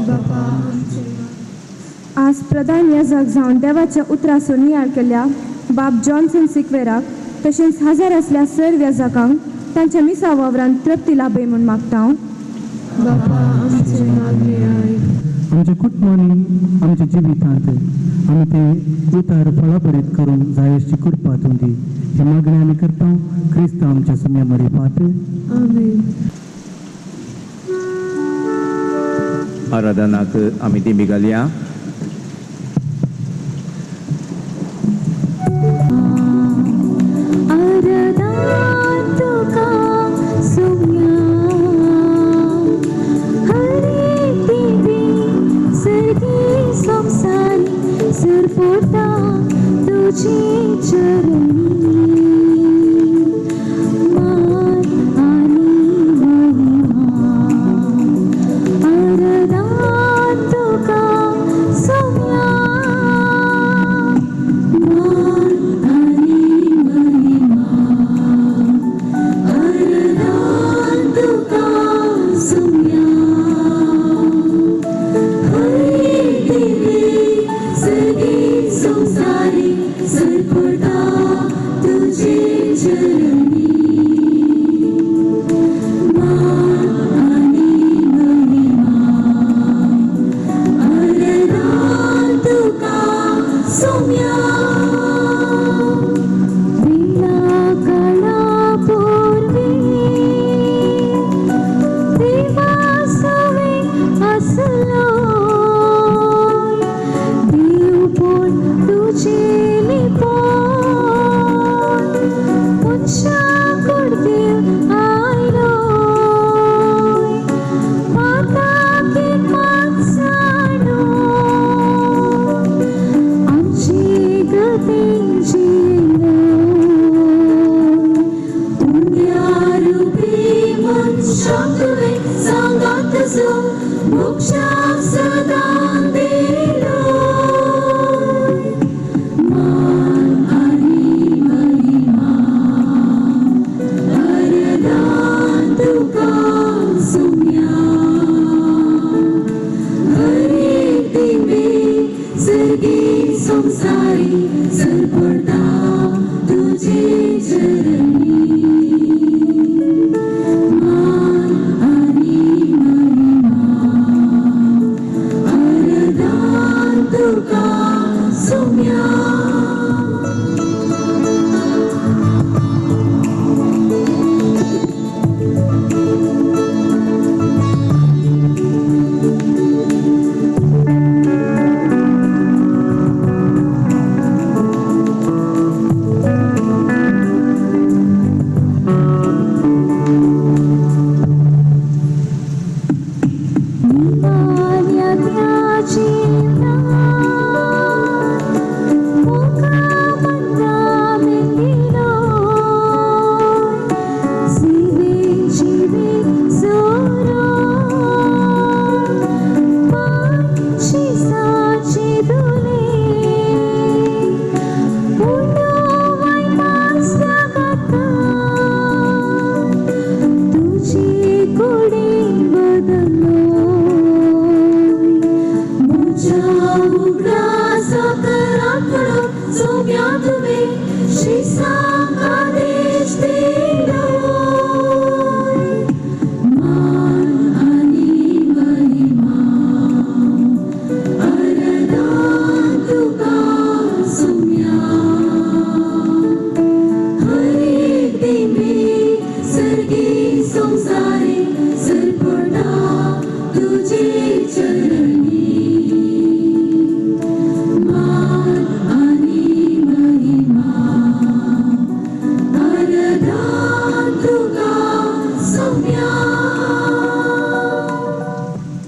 बापा आमचे आज प्रधान याजक जावन देवाच्या उतराचो नियाळ केल्ल्या बाब जॉन्सन सिक्वेराक तशेंच हजार असल्या सर्व याजकांक तांच्या मिसा वावरांत तृप्ती लाभय म्हूण मागता. बापा आमचे मागणे आयक. आमच्या कुटुंबांनी आमच्या जिवितांत आमी ते उतार फळां बरीत करूंक जाय अशी कृपा तूं दी. हे मागणी आमी करता क्रिस्त आमच्या सुम्या मरिफात. आमेन. आराधनाक आमी दिमी घालया. सरपोटा तुझी चरणी मान आणि महिमा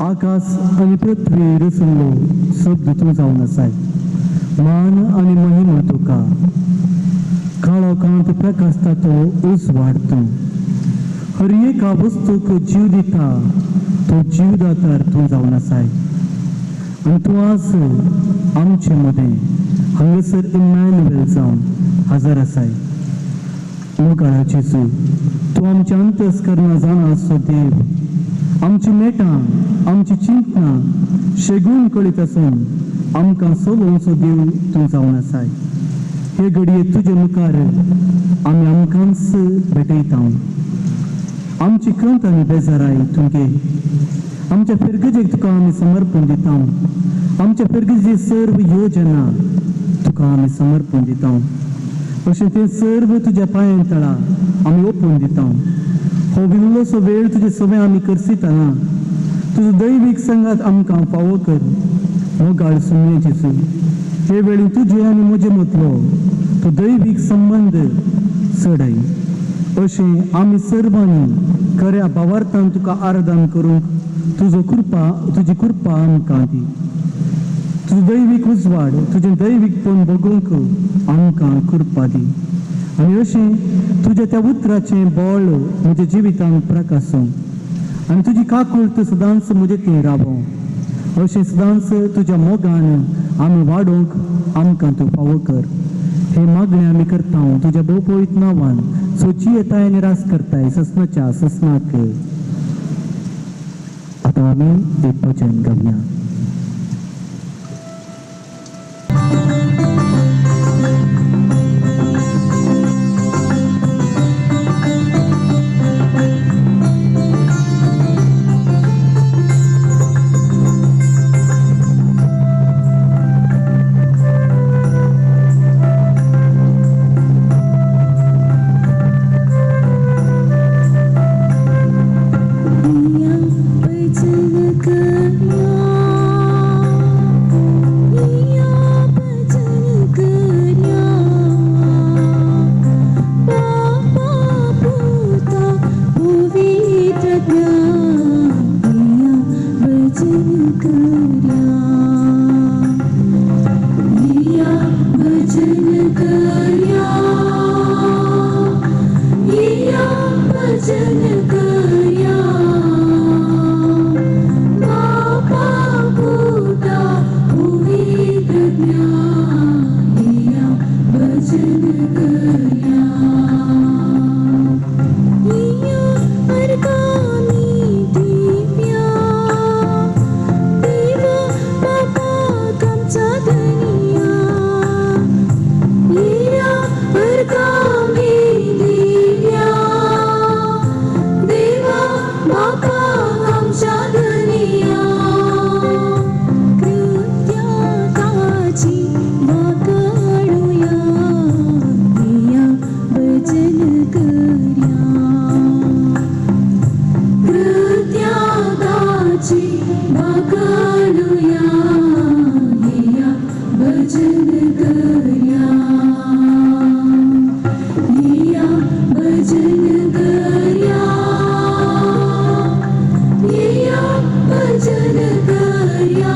आकाश आणि पृथ्वी रचलो शब्द तू जावन आसाय मान आणि महिमा तुका काळोखांत प्रकाशता तो उस वाढतो हर एका वस्तूक जीव दिता तो जीवदातार तू जावन आसाय आणि तू आज आमचे मध्ये हांगसर इमॅन्युएल जावन हजर आसाय मोगाळाची सू तू आमच्या अंतस्करणां जाणा असो देव आमची मेटां आमची चिंतना शेगून कळीत आसून आमकां सोलोवचो देव तूं जावन आसाय हे घडये तुजे मुखार आमी आमकांच भेटयता आमची कंत आनी बेजाराय तुगे आमच्या पिरगजेक तुका आमी समर्पण दिता आमच्या पिरगजेची सर्व योजना तुका आमी समर्पण दिता अशें तें सर्व तुज्या पांयां तळा आमी ओपून दिता हो विरलोसो वेळ तुजे सवय आमी करसितना तुजो दैवीक संगात आमकां फावो कर मोगाळ सुमयेची सू हे वेळी तुजे आनी म्हजे मदलो तो दैवीक संबंध चडय अशें आमी सर्वांनी खऱ्या भावार्थान तुका आराधन करूंक तुजी कृपा आमकां दी तुजो दैवीक उजवाड तुजें दैवीकपण भोगूंक आमकां कृपा दी आनी अशें तुज्या त्या उतराचें बळ म्हज्या जिवितांत प्रकाशूं आनी तुजी काकूळट सदांच म्हजे थंय रावो अशें सदांच तुज्या मोगान आमी वाडोवंक आमकां तूं फावो कर हे मागणें आमी करता तुज्या भोवपळीत नांवान सोची येताय आनी रास करताय ससनाच्या ससनाक आतां आमी एक भजन गावया भजन करिया भजन करया या भजन करया या भजन करया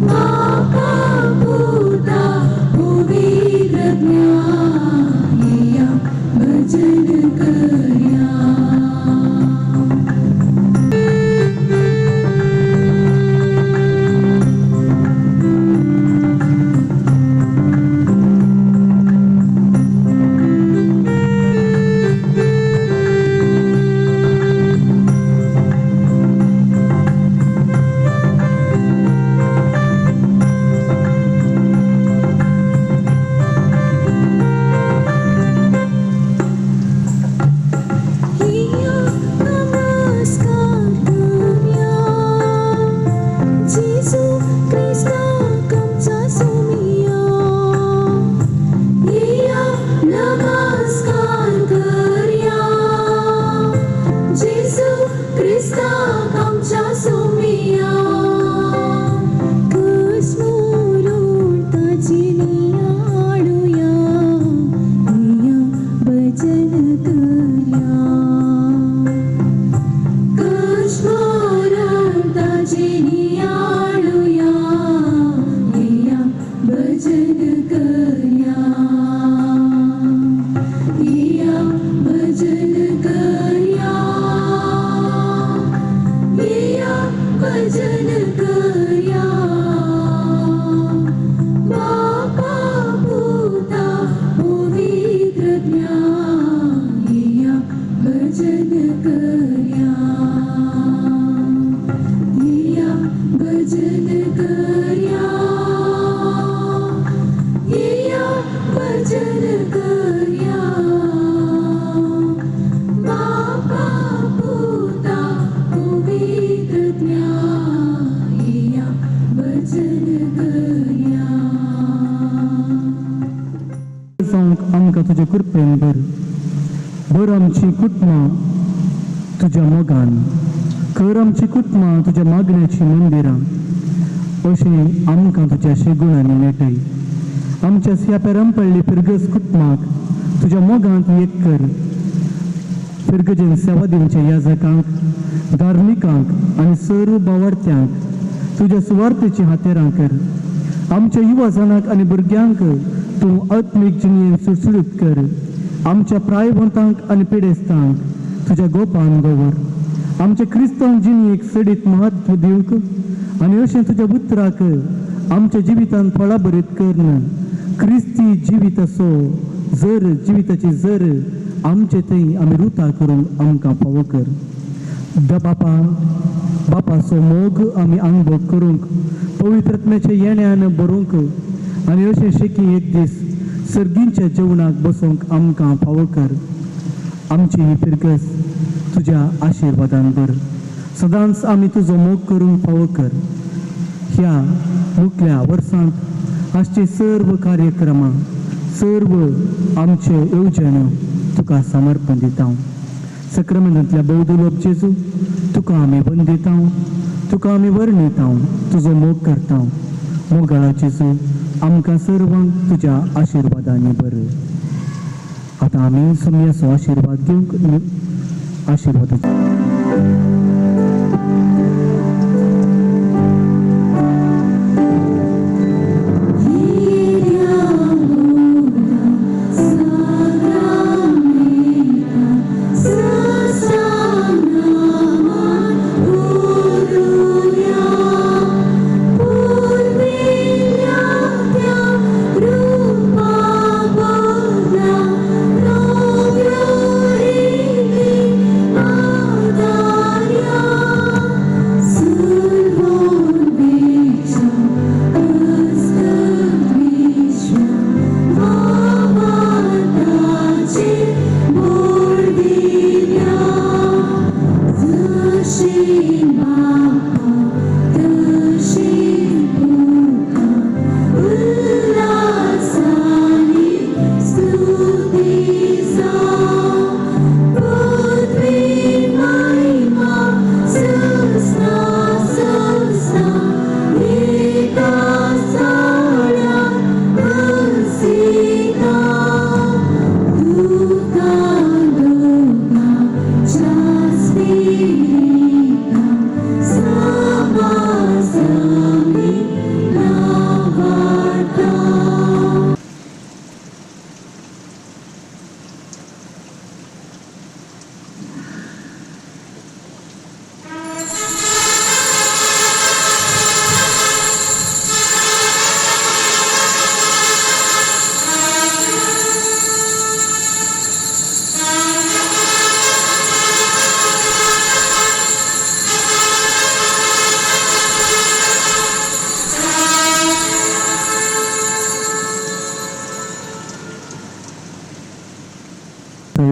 बापा पुता पवित्र ज्ञान या भजन करया आमकां तुजे कृपेन भर आमची कुटुंबां तुज्या मोगान कर आमची कुटुंबां तुज्या मागण्याची मंदिरां अशें आमकां तुज्या शेगुणांनी मेळटय आमच्या ह्या पेरंपळ्ळी फिरगस कुटुंबाक तुज्या मोगांत एक कर फिरगजेन सेवा दिवच्या याजकांक धार्मिकांक आनी सर्व बावार्थ्यांक तुज्या सुवार्थेची हातेरां कर आमच्या युवाजनाक आनी भुरग्यांक तूं आत्मीक जिणेन सुटसुटीत कर आमच्या प्रायवंतांक आनी पिडेस्तांक तुज्या गोपान दवर आमच्या क्रिस्तांव जिणेक सडीत महत्व दिवंक आनी अशें तुज्या पुत्राक आमच्या जिवितांत फळां बरीत करन क्रिस्ती जिवीत असो जर जिविताची जर आमचे थंय आमी रुतां करूंक आमकां फावो कर बापाचो मोग आमी अनुभव करूंक पवित्रत्म्याच्या येण्यान बरोवंक आनी अशें शेकी एक दीस सर्गींच्या जेवणाक बसोवंक आमकां फावो कर आमची ही फिरगस तुज्या आशिर्वादान भर सदांच आमी तुजो मोग करूंक फावो कर ह्या मुखल्या वर्सांत आजचे सर्व कार्यक्रमां सर्व आमचे येवजण्यो तुका समर्पण दिता सक्रामेंतांतल्या बौदुलोप जेजू तुका आमी वंदिता तुका आमी वर्णिता तुजो मोग करता मोगाळा जेजू आमकां सर्वांक तुज्या आशिर्वादांनी भर आतां आमी सम्याचो आशिर्वाद घेवंक आशिर्वाद Daria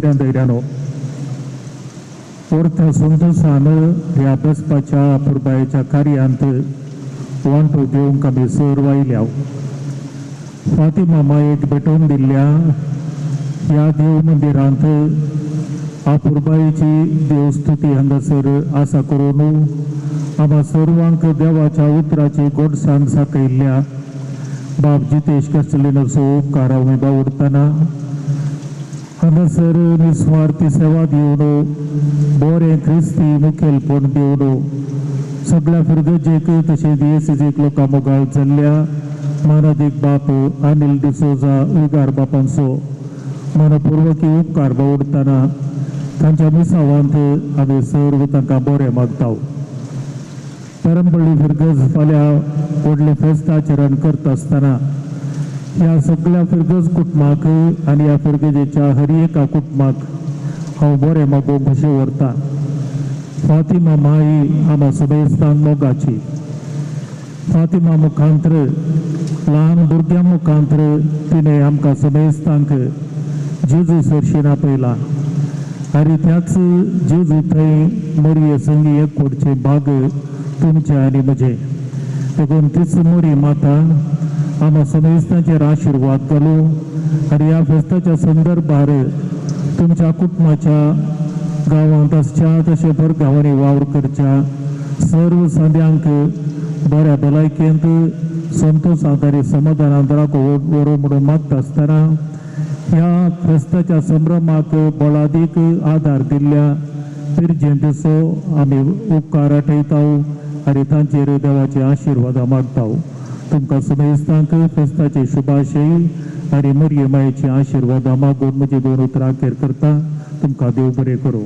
सगळ्यांक दैर्यानो व्हरता संतोशान ह्या बसपाच्या पुरबायेच्या कार्यांत वांटो घेवंक आमी सर वायल्या फातिमा मायेक भेटोवन दिल्ल्या ह्या देव मंदिरांत आपुरबायेची देवस्तुती हांगासर आसा करून आम्हा सर्वांक देवाच्या उतराची गोडसाण साकयल्ल्या बाब जितेश कस्टलिनाचो उपकार हांव बावडटना हांगासर निस्वार्थी सेवा दिवन बरें क्रिस्ती मुखेलपण दिवन सगळ्या फिरगजेक तशेंच येसीजेक लोकां मोगाळ जाल्ल्या मानदीक बाप अनिल डिसोजा उगार बापांचो मनपूर्वकी उपकार बावडटना तांच्या मिसावांत आमी सर्व तांकां बरें मागता परंपळी फिरगज फाल्यां व्हडले फेस्त आचरण करता आसतना ह्या सगळ्या फिरगज कुटुंबाक आनी ह्या फिरगजेच्या हर एका कुटुंबाक हांव बरें मागोवंक कशें व्हरता फातिमा माई आम्हा समेस्तांक मोगाची फातिमा मुखांतर ल्हान भुरग्यां मुखांतर तिणें आमकां समेस्तांक जेजू सरशीन आपयला आनी त्याच जेजू थंय मोरये संगी एक कोडचे भाग तुमचे आनी म्हजे देखून तीच मोरी माता आम्हा समेस्तांचेर आशिर्वाद घालू आनी ह्या फेस्ताच्या संदर्भार तुमच्या कुटुंबाच्या गांवांत आसच्या तशें परगांवांनी वावर करच्या सर्व सांद्यांक बऱ्या भलायकेंत संतोशांत आनी समाधानांत व्हरो म्हणून मागता आसतना ह्या फेस्ताच्या संभ्रमाक बळादीक आदार दिल्ल्या पिरजेंतीचो आमी उपकार आठयता आनी तांचेर देवाचे आशिर्वाद मागता तुमकां समेस्तांक फेस्ताचे शुभाशय आनी मोरये मायेचे आशिर्वाद मागून म्हजी दोन उतरां अखेर करता तुमकां देव बरें करूं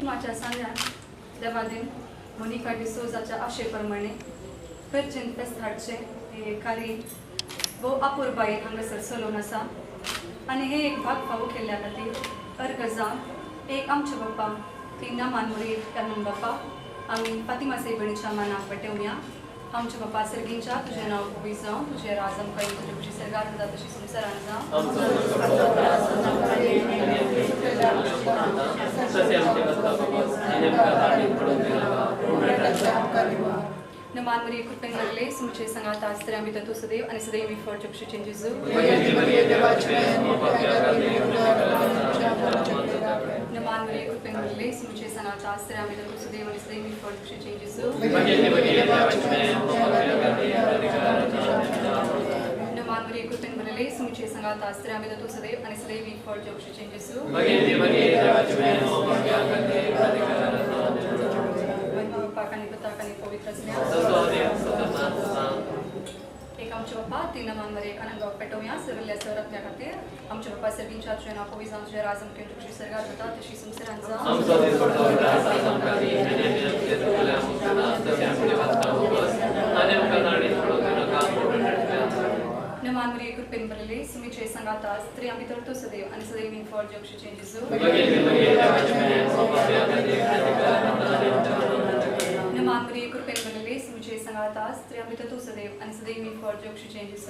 माझ्या सांगण्यात देवादीन मोनिका डिसोजाच्या आशेप्रमाणे खर्चेन फेस्त हाडचे हे कार्य वो अपूर्बायेन हांगासर चलोवन आसा आनी हे एक भाग फावो केल्ल्या खातीर अर्ग जावन एक आमचे बाप्पा ती नामान मुरीर करून बाप्पा आमी फातिमा सायबिणीच्या मानाक पेटोवया आमचे बाप्पा सर्गींच्या तुझें नांव गोवी जावं तुझें राज आमकां तुजे कुशी सरगार जाता तशी संवसारान जावं नमान मरी कुटुंब लागले सुमचे संगात आस्त्र आम्ही तू सदैव आणि सदैव फॉर चक्षु चेंजेस नमान मरी कुटुंब लागले सुमचे संगात आस्त्र आम्ही तू सदैव आणि सदैव फॉर चक्षु चेंजेस नमान मरी कुटुंब लागले सुमचे संगात आस्त्र आम्ही तू सदैव आणि सदैव फॉर चक्षु चेंजेस पाकानी बताकानी पवित्र एक आमचे बाप्पा तीन नमांमध्ये एक आनंद पेटोवया सगळ्या सरतल्या खातीर आमचे बाप्पा सर्गींच्या तुझें नांव पवी जावं तुझें राज आमकां तुजी सरगार जाता तशी संवसारान नमान मरी कृपेन बरले सुमीचे संगाता स्त्री आम्ही तरतो सदैव आणि सदैव फॉर जगशी चेंजेस नमान मरी कृपेन बरले सुमीचे संगाता स्त्री आम्ही तरतो सदैव आणि सदैव फॉर जगशी चेंजेस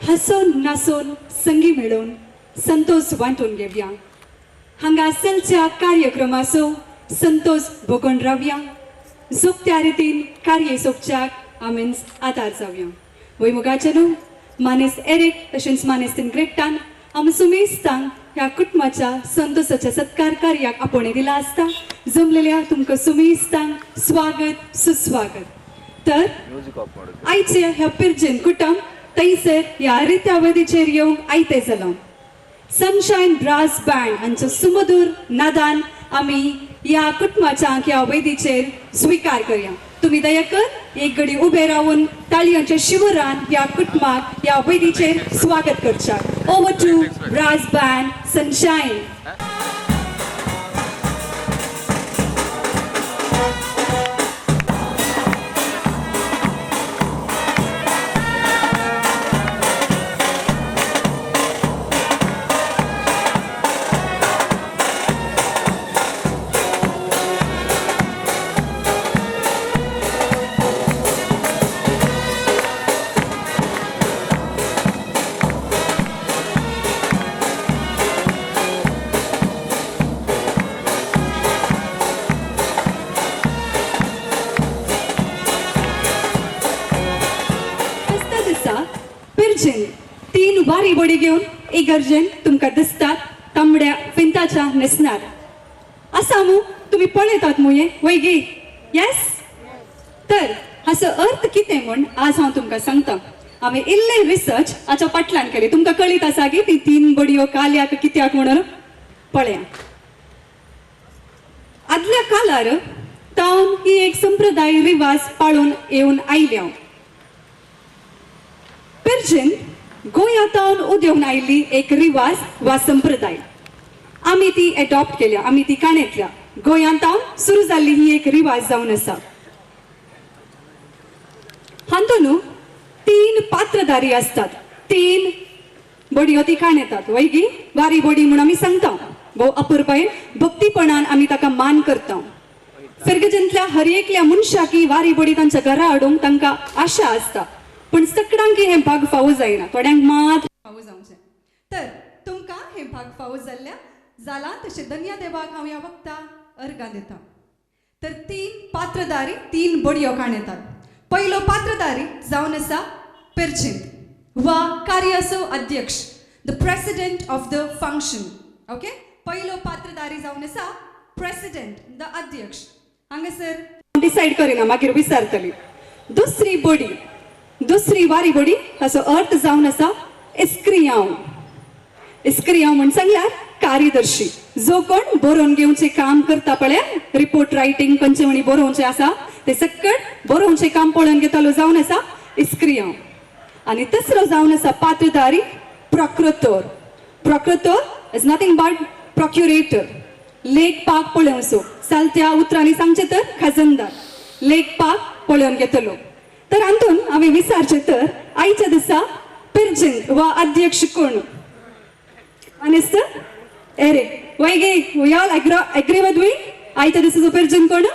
हसून नासून संगी मिळून संतोष वांटून घेवया हांगासरच्या कार्यक्रमाचो संतोष भोगून रावया सोंपत्या रितीन कार्य सोंपच्याक आमी आदार जावया वैमुगाचे न्हू मानेस एरेक तशेंच मानेस तीन ग्रेटान आमी सुमेस्तांक ह्या कुटुंबाच्या संतोषाच्या सत्कार कार्याक आपणे दिला आसता जमलेल्या तुमकां सुमेस्तांक स्वागत सुस्वागत तर आयचे ह्या पिरजेन कुटुंब थंयसर ह्या रित्यावधीचेर येवंक आयते जालो सनशायन ब्रास बँड हांचो सुमधूर नादान आमी ह्या कुटुंबाच्या ह्या वेदीचेर स्विकार करया तुम्ही दया कर एक घडी उबे रावून ताळयांच्या शिवरान ह्या कुटुंबाक ह्या वेदीचेर स्वागत करच्याक over to brass band sunshine बडी घेवन इगर्जेन तुमकां दिसतात तांबड्या फिंताच्या न्हेसणार असा मू तुम्ही पळयतात मुये वैगी येस तर हाचो अर्थ कितें म्हण आज हांव तुमकां सांगता हांवें इल्लें रिसर्च हाच्या फाटल्यान केलें तुमकां कळीत आसा की ती 3 बडयो काल्याक कित्याक म्हणून पळया आदल्या काळार तावन ही एक संप्रदाय रिवाज पाळून येवन आयल्या पेर्जेन गोंयांतावन उदेवन आयिल्ली एक रिवाज वा संप्रदाय आमी ती एडॉप्ट केल्या आमी ती काणयतल्या गोंयांतावन सुरू जाल्ली ही एक रिवाज जावन आसा हातून 3 पात्रधारी असतात 3 बडयो ती काणयतात वैगी वारी बडी म्हणून आमी सांगता भोव अपुरबायेन भक्तीपणान आमी ताका मान करता फेर्गजंतल्या हर एकल्या मनशाक ही वारी बडी तांच्या घरा हाडूंक तांकां आशा आसता पण सगळ्यांक हे भाग फावो जायना थोड्यांक मात फावो जावचें तर तुमकां हे भाग फावो जाला तशें धन्य देवाक हांव ह्या वक्ता अर्घा दिता तर 3 पात्रधारी 3 बडयो काणयतात पयलो पात्रधारी जावन आसा पेर्चिंत वा कार्याचो अध्यक्ष the president of the function okay पयलो पात्रधारी जावन आसा प्रेसिडेंट द अध्यक्ष हांगासर डिसायड करिना मागीर विचारतली दुसरी वारी बडी हाचो अर्थ जावन आसा इस्क्रियांव म्हण सांगल्यार कार्यदर्शी जो कोण बरोवन घेवचें काम करता पळय रिपोर्ट रायटिंग खंयचे म्हणी बरोवचें आसा ते सकट बरोवचें काम पळोवन घेतलो जावन आसा इस्क्रियांव आनी तिसरो जावन आसा पात्रधारी प्रोक्रेतोर इज नथिंग बट प्रोक्युरेटर लेख पाक पळोवचो चलत्या उतरांनी सांगचें तर खजनदार लेख पाक पळोवन घेतलो तर हातून हांवें विचारचें तर आयच्या दिसा पेर्जिंत वा अध्यक्ष कोण Honest? Eric. Why we all agree with me? आयच्या दिसाचो पेर्जिंत कोण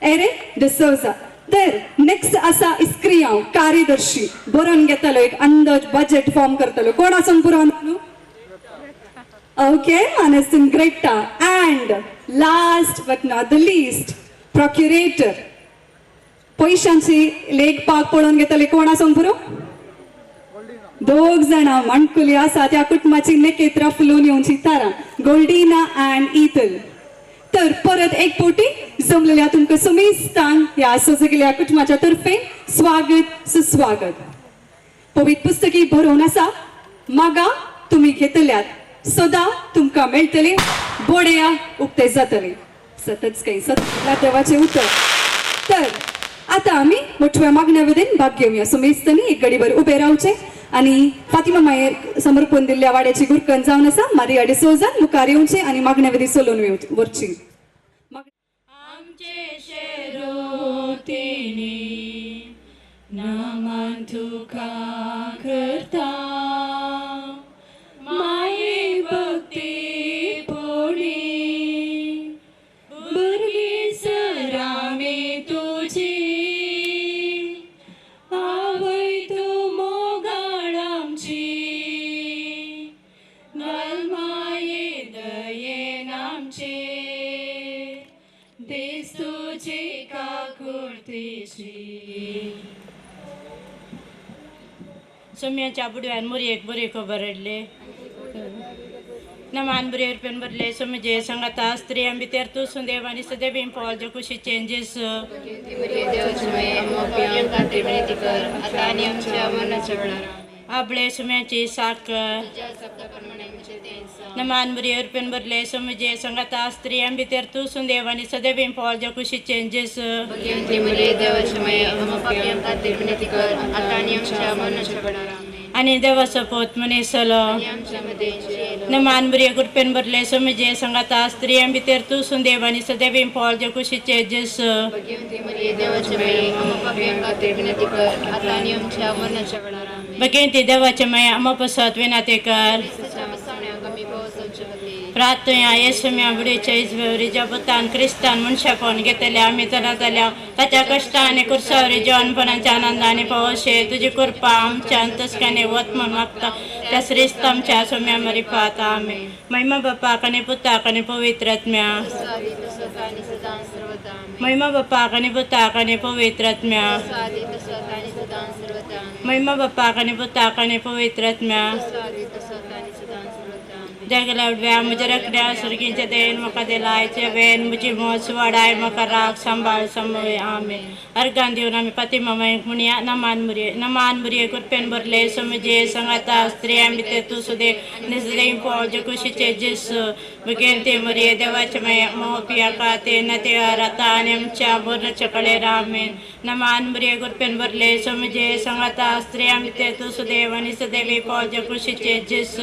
एरिक डिसोजा तर नेक्स्ट आसा इस्क्रियांव कार्यदर्शी बरोवन घेतलो एक अंदाज बजेट फॉर्म करतलो कोण आसून पुरो ओके मानसीन Greta and last but not the list procurator पयशांची लेख पाक पळोवन घेतले कोण आसून पुरो 2 जाणां माणकुली आसा त्या कुटुंबाची नेकेत रफलून येवची तारा गोल्डिना अँड इथल तर परत एक पोटी जमलेल्या तुमकां समेस्तान ह्या सजगल्या कुटुंबाच्या तर्फे स्वागत सुस्वागत पवित्र पुस्तकी बरोवन आसा मागा तुम्ही घेतल्यात सदां तुमकां मेळटले बोड्या उक्ते जातले सतत काही सतत देवाचे उतर तर आता आमी मोठ्या मागण्या वतीन भाग घेवया समेस्तांनी एक घडीभर उबे रावचे आणि फातिमा मायेर समर्पण दिल्ल्या वाड्याची गुरकन जावन आसा मारिया डिसोजान मुखार येवचे आणि मागण्या वतीन सोलोवन वरची आमचे शेरोतेनी नामान तुका करता माये भक्ती पोळी भुरगी सरामी तुजी आवय तू मोगाळ आमची घाल माये दयेन आमचे देस तुझे काकुळतेशी सोम्याच्या बुडव्यान मोरी एक बरी खबर हाडले नमान बरेर पेन बरले समजे संगता स्त्री भितर तूं सुदेवानी सदैव पावल जो खुशी चेंजेस आपले सुम्याची साकर नमान बरेर पेन बरले समजे संगता स्त्री भितर तूं सुदेवानी सदैव पावल जो खुशी चेंजेस आणि देवाचो पोत मनीसलो नमान बरी गुरपेन बरले समजे संगता स्त्री भितर तूं सुदेवानी सदैव पावल जो खुशी चेंजेस भगवंती देवाचे माया अमपसत विनाते कर प्रार्थना येसुम्या बुडीच्या इजवेवरीच्या पुतान क्रिस्तान मनशा पावन घेतले आमी तरा जाल्या ताच्या कश्टाने कुर्सावरी जेवणपणाच्या आनंदाने पावशे तुजी कृपा आमच्या अंतस्काने वत म्हण मागता त्या श्रेष्ठ आमच्या सोम्या मरी पाहता आमी महिमा बापाक आनी पुताक आनी पवित्र आत्म्या महिमा बापाक आनी पुताक आनी पवित्र आत्म्या महिमा बाप्पाक आणि पुताक आणि पवित्रात्म्या जगलावड्या म्हज्या रकड्या सुरगींचे देन म्हाका दिलायचे बेन म्हजी मोच वाडाय म्हाका राग सांबाळ समोय आमे अर्गान दिवन आमी पातिमामय म्हणया नमान मुरये कुरपेन भरले समजे संगाता स्त्री आमी ते तू सुदे निसदे पौज कुशीचे जिस बगेन ते मरिये देवाचे मय मोपिया काते नते रता आणि आमच्या बोरच्या कडे रामेन नमान मुरये कुरपेन भरले समजे संगाता स्त्री आमी ते तू सुदेव आणि सदेवी पौज कुशीचे जिस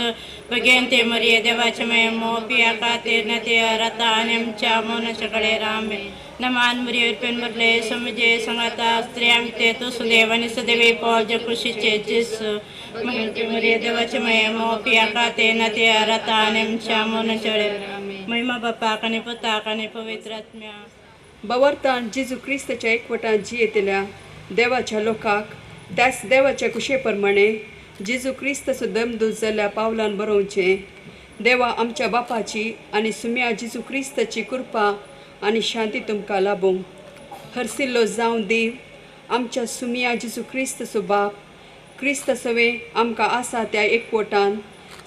बगेन ते मरिये देवाचे मय मोपिया काते नते रता आणि आमच्या मोनाच्या कडे रामेन नमान मुरये कुरपेन भरले समजे संगाता स्त्री आमी ते तू सुदेव आणि सदेवी पौज कुशीचे जिस मरिये देवाचे मय मोपिया काते नते रता आणि आमच्या मोनाच्या महिमा बापाक आणि पुताक आणि पवित्रात्म्या बावर्तान जेजू क्रिस्ताच्या एकवटान जियेतल्या देवाच्या लोकाक त्याच देवाच्या कुशे प्रमाणे जेजू क्रिस्ताचो दमदूत जाल्ल्या पावलान बरोवचें देवा आमच्या बापाची आनी सुम्या जेजू क्रिस्ताची कृपा आनी शांती तुमकां लाभूं हरसिल्लो जावं देव आमच्या सुम्या जेजू क्रिस्ताचो बाप क्रिस्त सवे आमकां आसा त्या एकवटान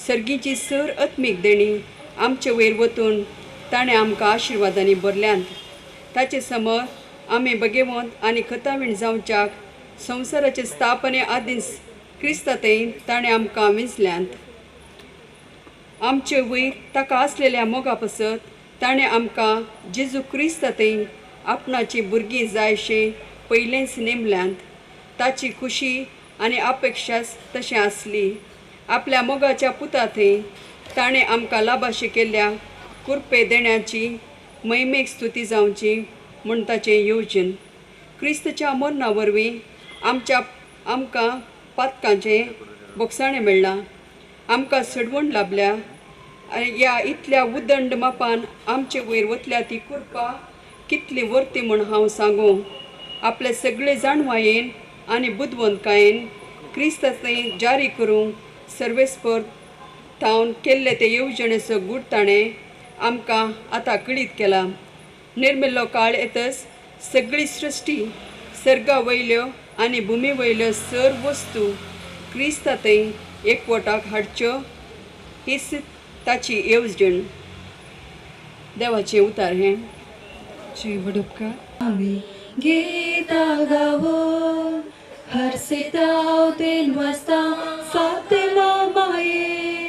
सर्गीची सर आत्मीक देणी आमचे वयर वतून ताणें आमकां आशिर्वादांनी भरल्यांत ताचे समोर आमी बगेवंत आनी खतावीण जावच्याक संवसाराचे स्थापने आदींच क्रिस्तातेन ताणें आमकां विंचल्यांत आमचे वयर ताका आसलेल्या मोगा पसत ताणें आमकां जेजू क्रिस्तातेन आपणाची भुरगीं जायशे पयलेंच नेमल्यांत ताची खुशी आनी अपेक्षाच तशें आसली आपल्या मोगाच्या पुता थंय ताणें आमकां लाभाशे केल्ल्या कुरपे देण्याची मैमेक स्तुती जावची म्हूण ताचें येवजन क्रिस्तच्या मरणा वरवीं आमकां पातकांचें बोगसाणें मेळ्ळां आमकां सडवण लाभल्या ह्या इतल्या उदंड मापान आमचे वयर वतल्या ती कृपा कितली वर्ती म्हूण हांव सांगूं आपले सगळे जाणवायेन आनी बुदवंतकायेन क्रिस्ताचें जारी करूंक सर्वेस्पर तावन केल्ले ते येवजणेचो गूढ ताणें आमकां आतां कळीत केला निर्मिल्लो काळ येतच सगळी सृश्टी सर्गा वयल्यो आनी भुमी वयल्यो सर्व वस्तू क्रिस्तांतय एकवटाक हाडच्यो हीच ताची येवजण देवाचें उतार हें श्री वडुपकार आमी गीता गावून हरसिताव तेन वाजता फातिमा माये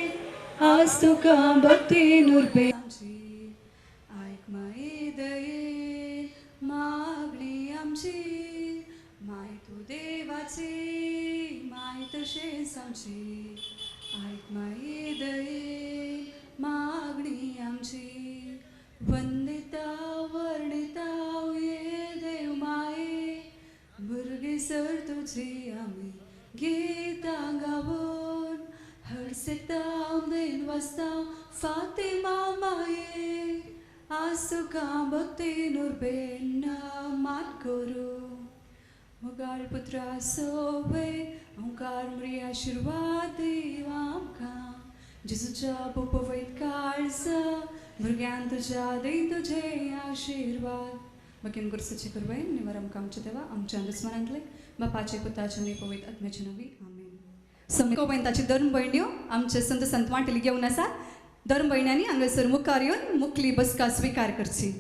आज तुका भक्तीन उरपे आयक माये दये मागणी आमची माय तूं देवाची माय तशेंच आमची आयक माये दये मागणी आमची वंदिता वर्णिताव ये देव माये भुरगे सर तुझी आमी गीता गावून हरसिताव देन वाजता फातिमा माये आज तुका भक्तीन उरबेन मान करूं मुगाळ पुत्रा सोवे ओंकार मरी आशिर्वाद दिव आमकां जेजूच्या पवित्र काळज भुरग्यां तुज्या दै तुझे आशिर्वाद मगेन गुरसाची करवाय निवार आमकां आमचे देवा आमच्या दुस्मनांतले बापाचे पुताचे आनी पवित्र आत्म्याचे नांवी आमेन समी कोवंताची धर्म भयण्यो आमचे संत संत वाटेली घेवन आसा धर्म भयण्यांनी हांगासर मुखार येवन मुखली बसका स्विकार करची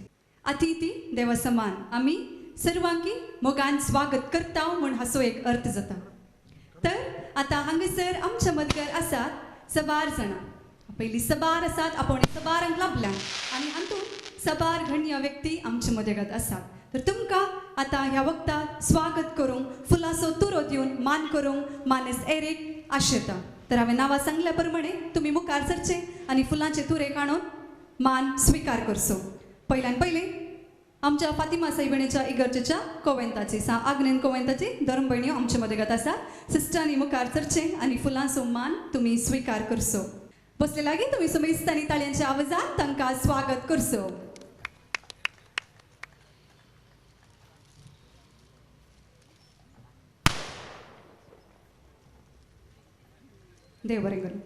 अतिथी देवा समान आमी सर्वांकी मोगान स्वागत करता म्हूण हाचो एक अर्थ जाता तर आतां हांगासर आमच्या मदगर आसात सबार जाणां पयलीं सबार आसात आपण सबारांक लाभल्यान आनी हातूंत सबार घडण्या व्यक्ती आमचे मदगात आसात तर तुमकां आतां ह्या वक्तार स्वागत करूंक फुलांचो तुरो दिवन मान करूंक मानेस एरेक आशेता तर हांवें नांवां सांगल्या प्रमाणे तुमी मुखार सरचे आनी फुलांचे तुरे काडून मान स्विकार करचो पयल्यान पयलीं आमच्या फातिमा सायबिणीच्या इगर्जेच्या कोवेंताची आग्नेन कोवेंताची धर्म भयण्यो आमचे मदगात आसात सिस्टरांनी मुखार सरचे आनी फुलांचो मान तुमी स्विकार करचो बसले लागीं तुमी सुमेस्तांनी ताळयांच्या आवाजान तांकां स्वागत करचो देव बरें करूं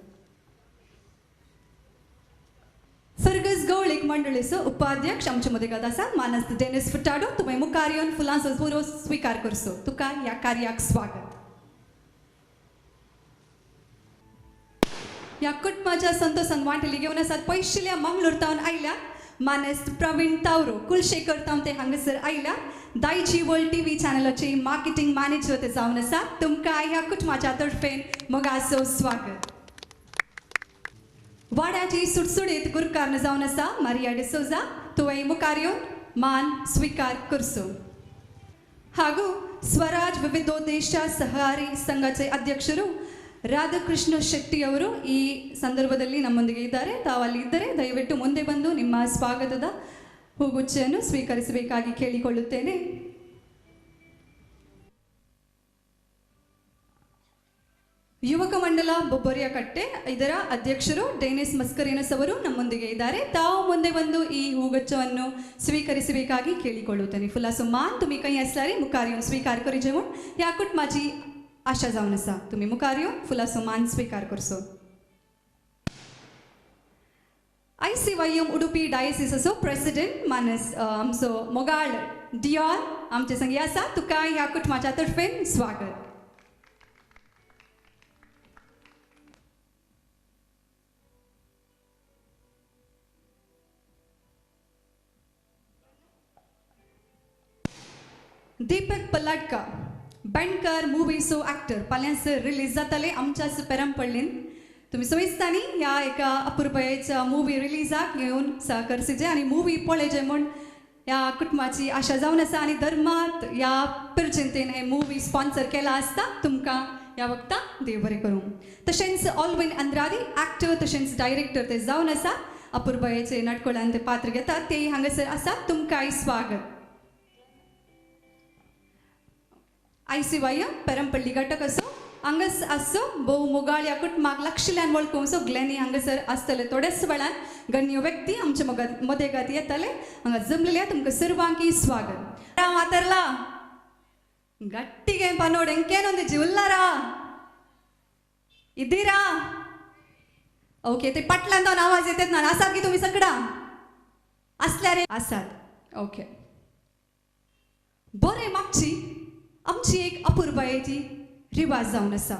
सर्गस गवळीक मंडळीचो उपाध्यक्ष आमच्या मदगात आसा मानस डेनिस फुटाडो तुवें मुखार येवन फुलांचो पुरो स्विकार करचो तुका ह्या कार्याक स्वागत ह्या कुटुंबाच्या संतोषान वांटली घेवन आसात. पयशिल्ल्या मंगळूरतावन आयल्या मानस प्रवीण तावरो कुलशेखर तावन ते हांगासर आयल्या. दायची वर्ल्ड टीव्ही चॅनलाचे मार्केटिंग मॅनेजर ते जावन आसा. तुमकां ह्या कुटुंबाच्या तर्फेन मोगासो स्वागत. वाड्याची सुटसुडीत गुरकारन जावन आसा मारिया डिसोजा. तुवें मुखार येवन मान स्वीकार करचो. ಹಾಗೂ ಸ್ವರಾಜ್ ವಿವಿಧೋದ್ದೇಶ ಸಹಕಾರಿ ಸಂಘದ ಅಧ್ಯಕ್ಷರು ರಾಧಾಕೃಷ್ಣ ಶೆಟ್ಟಿ ಅವರು ಈ ಸಂದರ್ಭದಲ್ಲಿ ನಮ್ಮೊಂದಿಗೆ ಇದ್ದಾರೆ. ತಾವು ಅಲ್ಲಿ ಇದ್ದರೆ ದಯವಿಟ್ಟು ಮುಂದೆ ಬಂದು ನಿಮ್ಮ ಸ್ವಾಗತದ ಹೂಗುಚ್ಛೆಯನ್ನು ಸ್ವೀಕರಿಸಬೇಕಾಗಿ ಕೇಳಿಕೊಳ್ಳುತ್ತೇನೆ. ಯುವಕ ಮಂಡಲ ಬೊಬ್ಬರಿಯ ಕಟ್ಟೆ ಇದರ ಅಧ್ಯಕ್ಷರು ಡೇನಿಸ್ ಮಸ್ಕರೇನಸ್ ಅವರು ನಮ್ಮೊಂದಿಗೆ ಇದ್ದಾರೆ. ತಾವು ಮುಂದೆ ಬಂದು ಈ ಹೂಗುಚ್ಛವನ್ನು ಸ್ವೀಕರಿಸಬೇಕಾಗಿ ಕೇಳಿಕೊಳ್ಳುತ್ತೇನೆ. फुलासो मान तुम्ही काही असल्यारे मुखार येऊन स्वीकार करीजे म्हूण ह्या कुटुंबाची आशा जावन आसा. तुम्ही मुखार येऊन फुलासो मान स्वीकार करचो. ICYM उडुपी डायसिसाचो प्रेसिडेंट मानस आमचो मोगाळ डियॉन आमचे संगी आसा. तुका ह्या कुटुंबाच्या तर्फेन स्वागत. दीपक पल्लाडका बँडकार मुवीचो एक्टर पाल्यांसर रिलीज जाताले आमच्याच पेरंपल्लीन. तुम्ही सोयिस्तांनी ह्या एका अपुरबायेच्या मुवी रिलीजाक येवन सहकर्सीचे आनी मुवी पळयचे म्हूण ह्या कुटुंबाची आशा जावन आसा. आनी धर्मात ह्या पिरचिंतेन हे मुवी स्पॉन्सर केला आसता. तुमकां ह्या वक्ताक देव बरें करूं. तशेंच ऑलविन अंद्रादी एक्टर तशेंच डायरेक्टर ते जावन आसा. अपुरबायेचे नाटकोळ्यान ते पात्र घेतात ते हांगासर आसात. तुमकांय स्वागत. ICYM पेरंपल्ली घटक असो हांगास आसो भोव मोगाळ ह्या कुटुंबाक लागशिल्ल्यान वळखूंक सगल्यांनी हांगासर आसतले. थोड्याच वेळान गण्य व्यक्ती आमचे मदेगात येतले. हांगा जमलेल्या तुमकां सर्वांकी स्वागत. मातरला गट्टिगे पनोड इंकेनोंदी जिवल्लारा इदिरा ओके ते पटल्यान दोन आवाज येतात ना आसात की तुम्ही सगळा असल्यारे आसात. ओके बरें मागची आमची एक अपुरबायेची रिवाज जावन आसा.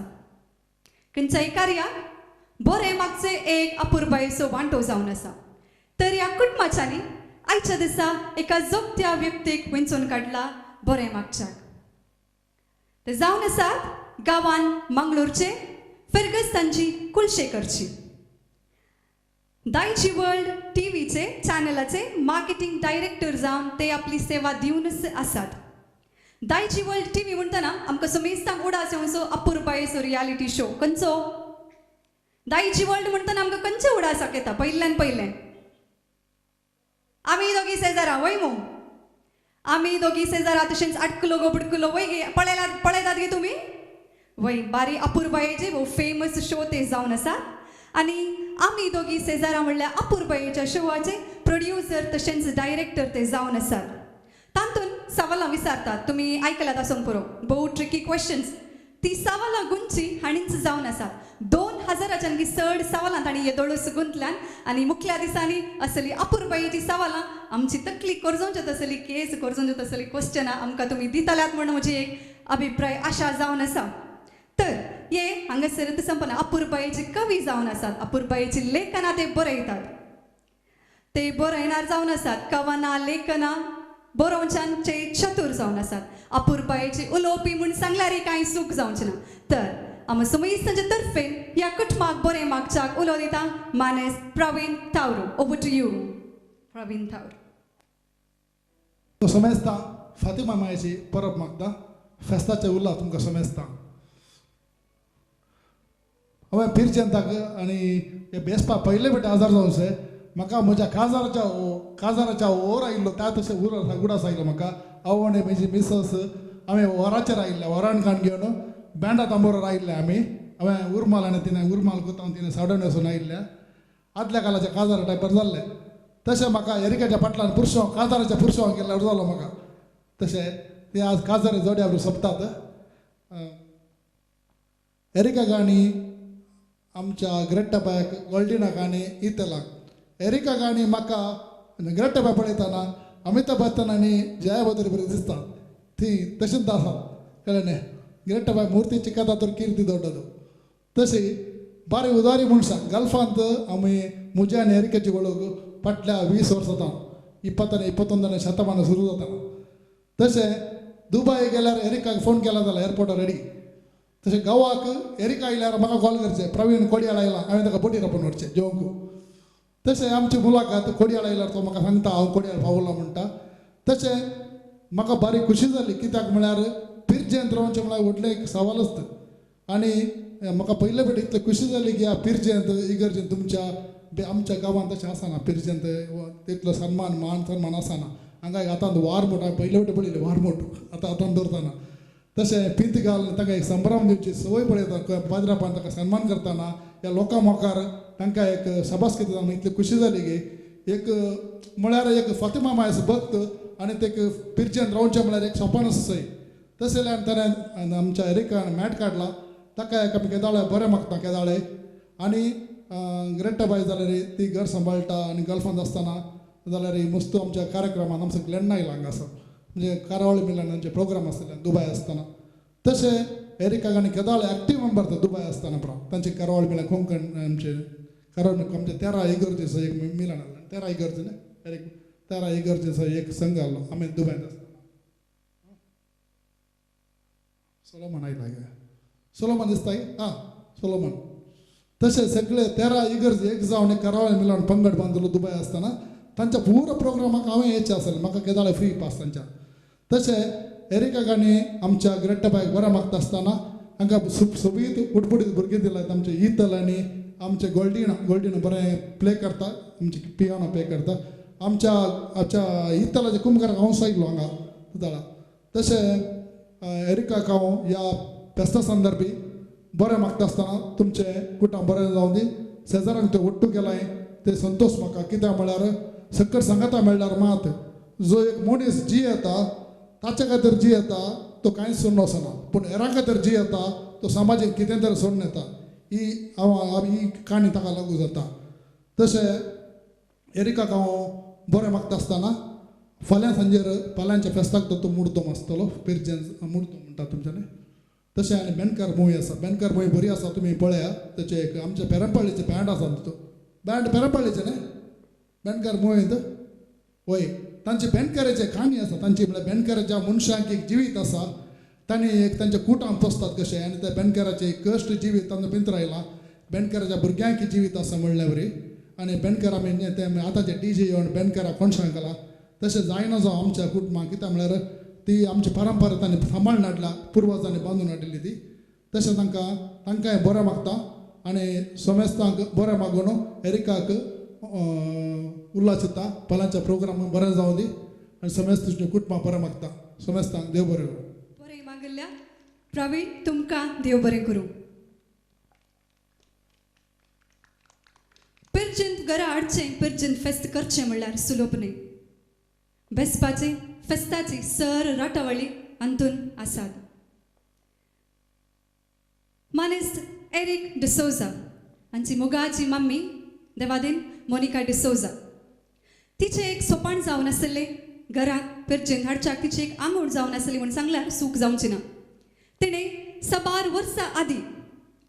खंयच्याय कार्याक बरें मागचे एक अपुरबायेचो वांटो जावन आसा. तर ह्या कुटुंबाच्यांनी आयच्या दिसा एका जोगत्या व्यक्तीक वेंचून काडला बरें मागच्याक. ते जावन आसात गांवान मंगळूरचे फिरगस तांची कुलशेखरची. दायची वर्ल्ड टीव्हीचे चॅनलाचे मार्केटिंग डायरेक्टर जावन ते आपली सेवा दिवन आसात. दायची वर्ल्ड टीव्ही म्हणटना आमकां समेस्तांक उडास येवचो अपुरबायेचो रियालिटी शो खंयचो. दायची वर्ल्ड म्हणटना आमकां खंयचे उडासाक येता पयल्यान आमी दोगी शेजारा वय मो आमी दोगी शेजारा तशेंच आटकुलो गोबडकुलो वय गे पळयतात गे तुमी वय बारी अपुरबायेचे भोव फेमस शो ते जावन आसा. आनी आमी दोगी शेजारा म्हणल्यार अपुरबायेच्या शोवाचे प्रोड्युसर तशेंच डायरेक्टर ते जावन आसात. तातून सवालां विचारतात. तुम्ही आयकल्यात आसूंक पुरो भोव ट्रिकी क्वेश्चन्स. ती सवालां गुंची हाणींच जावन आसात. 2000च्यान चड सवालां तांणी येदोळूस गुंतल्यान आनी मुखल्या दिसांनी असली अपुरबायेची सवालां आमची तकली करजोवच्यो तसली केस करजोवच्यो तसली क्वेश्चनां आमकां तुमी दितल्यात म्हण म्हजी एक अभिप्राय आशा जावन आसा. तर हे हांगासर संपन्न अपुरबायेचे कवी जावन आसात. अपुरबायेची लेखनां ते बरयतात. ते बरयणार जावन आसात. कवनां लेखनां बरोवच्यांचे चतुर जावन आसात. अपुरबायेची उलोवपी म्हूण सांगल्यार कांय चूक जावचें ना. तर आमी समेस्तांचे तर्फेन ह्या कुटुंबाक बरें मागच्याक उलो दिता मानेस Praveen Tavaro. Over to you Praveen Tavaro. समेस्ता फातिमा मायेची परब मागता फेस्ताचे उरला तुमकां समेस्ता. हांवें पिरचेंताक आनी हे बेसपा पयले फावटी आजार जावचे म्हाका म्हज्या काजाराच्या ओर आयिल्लो त्या तशें उडास आयलो म्हाका. हांव आनी म्हजी मिसस आमी वराचेर आयिल्ले वरान काण घेवन बँडा तांबोरार आयिल्ले आमी. हांवें उर्माल आनी तिणें उर्माल कोतावन तिणें सावडन वचून आयिल्ले. आदल्या कालाचे काजार टायपार जाल्ले तशें म्हाका एरिकाच्या फाटल्यान पुरशो काजाराच्या पुरशोवाक गेल्यार जालो म्हाका. तशें ते आज काजार जोड्या बरोबर सोंपतात. एरिका गाणी आमच्या ग्रेट्टाबायक गोल्डिना गाणी इतलाक. एरिका गाणी म्हाका ग्रेट्टाबाय पळयतना अमिताभ बच्चन आनी जया बद्दल बरी दिसता. ती तशीच आसा कळ्ळें न्ही. ग्रेट्टाबाय मुर्ती चिकता तर किर्ती दवरता. तशी ಬಾರಿ ಉದಾರಿ ಮನುಷ್ಯ ಗಲ್ಫ್ ಅಂತ ಆమె ಮುಜಾನೆ ಎರಿಕೆಚ್ಚಿ ಒಳಗೆ ಪಟ್ಲ 20 ವರ್ಷದ 20ನೇ 21ನೇ ಶತಮಾನ सुरू जाता तसे दुबई गेल्यार एरिकाक फोन केला जाल्यार एअरपोर्टार रेडी तसे गांवाक एरिका आयल्यार म्हाका कॉल करचे प्रवीण कोडयाळ आयला हांवें ताका बोटीर आपण व्हरचें जेवंक तशें आमची मुलाखत कोडयाळ आयल्यार तो म्हाका सांगता हांव कोडयाळ पावलो म्हणटा तशें म्हाका बारी खुशी जाली कित्याक म्हळ्यार पिरजेंत रावचें म्हळ्यार व्हडलें एक सवाल आसता आनी म्हाका पयले फावटी इतली खुशी जाली की ह्या पिरजेंत इगर्जेंत तुमच्या आमच्या गांवांत तशें आसना पिरजेंत तितलो सन्मान मान सन्मान आसना हांगा आतां वारमोट हांवें पयले फावटी पळयलें वारमोट आतां दवरतना तशें पिंत घालून ताका एक संभ्रम दिवची संवय पळयता पाद्रापान ताका सन्मान करतना ह्या लोकां मुखार तांकां एक शाबास कितें जावन इतली खुशी जाली की एक म्हळ्यार एक फातिमा मायस भक्त आनी ते पिरजेंत रावचें म्हळ्यार एक सोपान आसा थंय तशें जाल्यार ताणें आमच्या एरिकान मॅट काडला ताका एक आमी केदाळे बरें मागता केदाळे आनी ग्रेटा बाय जाल्यार ती घर सांबाळटा आनी गल्फांत आसतना जाल्यार मस्त आमच्या कार्यक्रमान आमचो ग्लॅन्ना आयला हांगासर म्हणजे कार्यावळी मिलनांचे प्रोग्राम आसले दुबय आसतना तशें एरिकाक आनी केदाळे एक्टीव मेंबर तो दुबय आसतना पुरो तांचे कार्यावळी मिलन कोंकण आमचे कारण आमचे 13 इगर्जेचो एक मिलन आसलें 13 इगर्जे न्ही 13 इगर्जेचो एक संघ आसलो आमी दुबयंत आसतना सोलोमन आयला सोलोमन दिसता आं सोलोमन तशें सगळे 13 इगर्ज एक जावन एक कार्यावळी मिलन पंगड बांदलो दुबय आसतना तांच्या पुरो प्रोग्रामाक हांवें येवचें आसलें म्हाका केदाळे फ्री पास तांच्या तशें एरिकाक आनी आमच्या ग्रेटा बायक बरें मागता आसतना हांकां सोबीत उडबडीत भुरगीं दिल्यात आमचे इतल आनी आमचे गोल्डीन बरें प्ले करता आमचे पियानो प्ले करता आमच्या इतलाचे कुंभकाराक हांव सायलो हांगा उदळा तशें एरिकाक हांव ह्या फेस्ता संदर्भी बरें मागता आसतना तुमचें कुटां बरें जावन दी शेजाऱ्यांक तें ओट्टू केलाय ते संतोश म्हाका कित्याक म्हळ्यार सक्कर सांगाता म्हणल्यार मात जो एक मनीस जी येता ताचे खातीर जी येता तो कांयच सोडून वचना पूण हेरां खातीर जी येता तो समाजीक कितें तरी सोडून येता ही काणी ताका लागू जाता तशें एरिकाक हांव बरें मागता आसतना फाल्यां सांजेर फाल्यांच्या फेस्ताक तो मुर्तम आसतलो पिरजेन मुर्तम म्हणटा तुमच्यानी तशें आनी बेनकार मूवी आसा बेनकार मूवी बरी आसा तुमी पळया तेचे एक आमच्या पेरंपळीचे बँड आसा तो बँड पेरंपळीचे न्ही बेनकार मूवींत वय तांचे बेनकाराचे काणी आसा तांची म्हळ्यार बेनकाराच्या मनशांक एक जिवीत आसा तांणी एक तांच्या कुटांत पोसतात कशें आनी त्या बेनकाराचें एक कश्ट जिवीत तांचो भितर आयला बेनकाराच्या भुरग्यांक जिवीत आसा म्हणल्या वरी आनी बेनकार आमी ते आतांचे डीजे येवन बेनकारा कोणशांक घाला तशें जायना जावं आमच्या कुटुंबाक कित्याक म्हळ्यार ती आमची परंपरा तांणी सांबाळून हाडला पुर्वजांनी बांदून हाडिल्ली ती तशें तांकांय बरें मागता आनी सोमेस्तांक बरें मागून एरिकाक उल्हास येता फाल्यांच्या प्रोग्रामाक बरें जावं दी आनी सोमेस्त तुज्या कुटुंबाक बरें मागता सोमेस्तांक देव बरें करूं बरें मागल्या प्रवीण तुमकां देव बरें करूं पिरजेंत घरा हाडचें पिरजेंत फेस्त करचें म्हणल्यार सुलभ न्ही बेसपाचें फेस्ताची सर राटावळी अंतून आसात मानेस्त एरिक डिसोजा हांची मोगाची मम्मी देवादीन मोनिका डिसोजा तिचें एक सोपाण जावन आसलें घरांत पिरजेंत हाडच्याक तिची एक आंगवण जावन आसली म्हूण सांगल्यार सूख जावची ना तिणें 6 वर्सां आदीं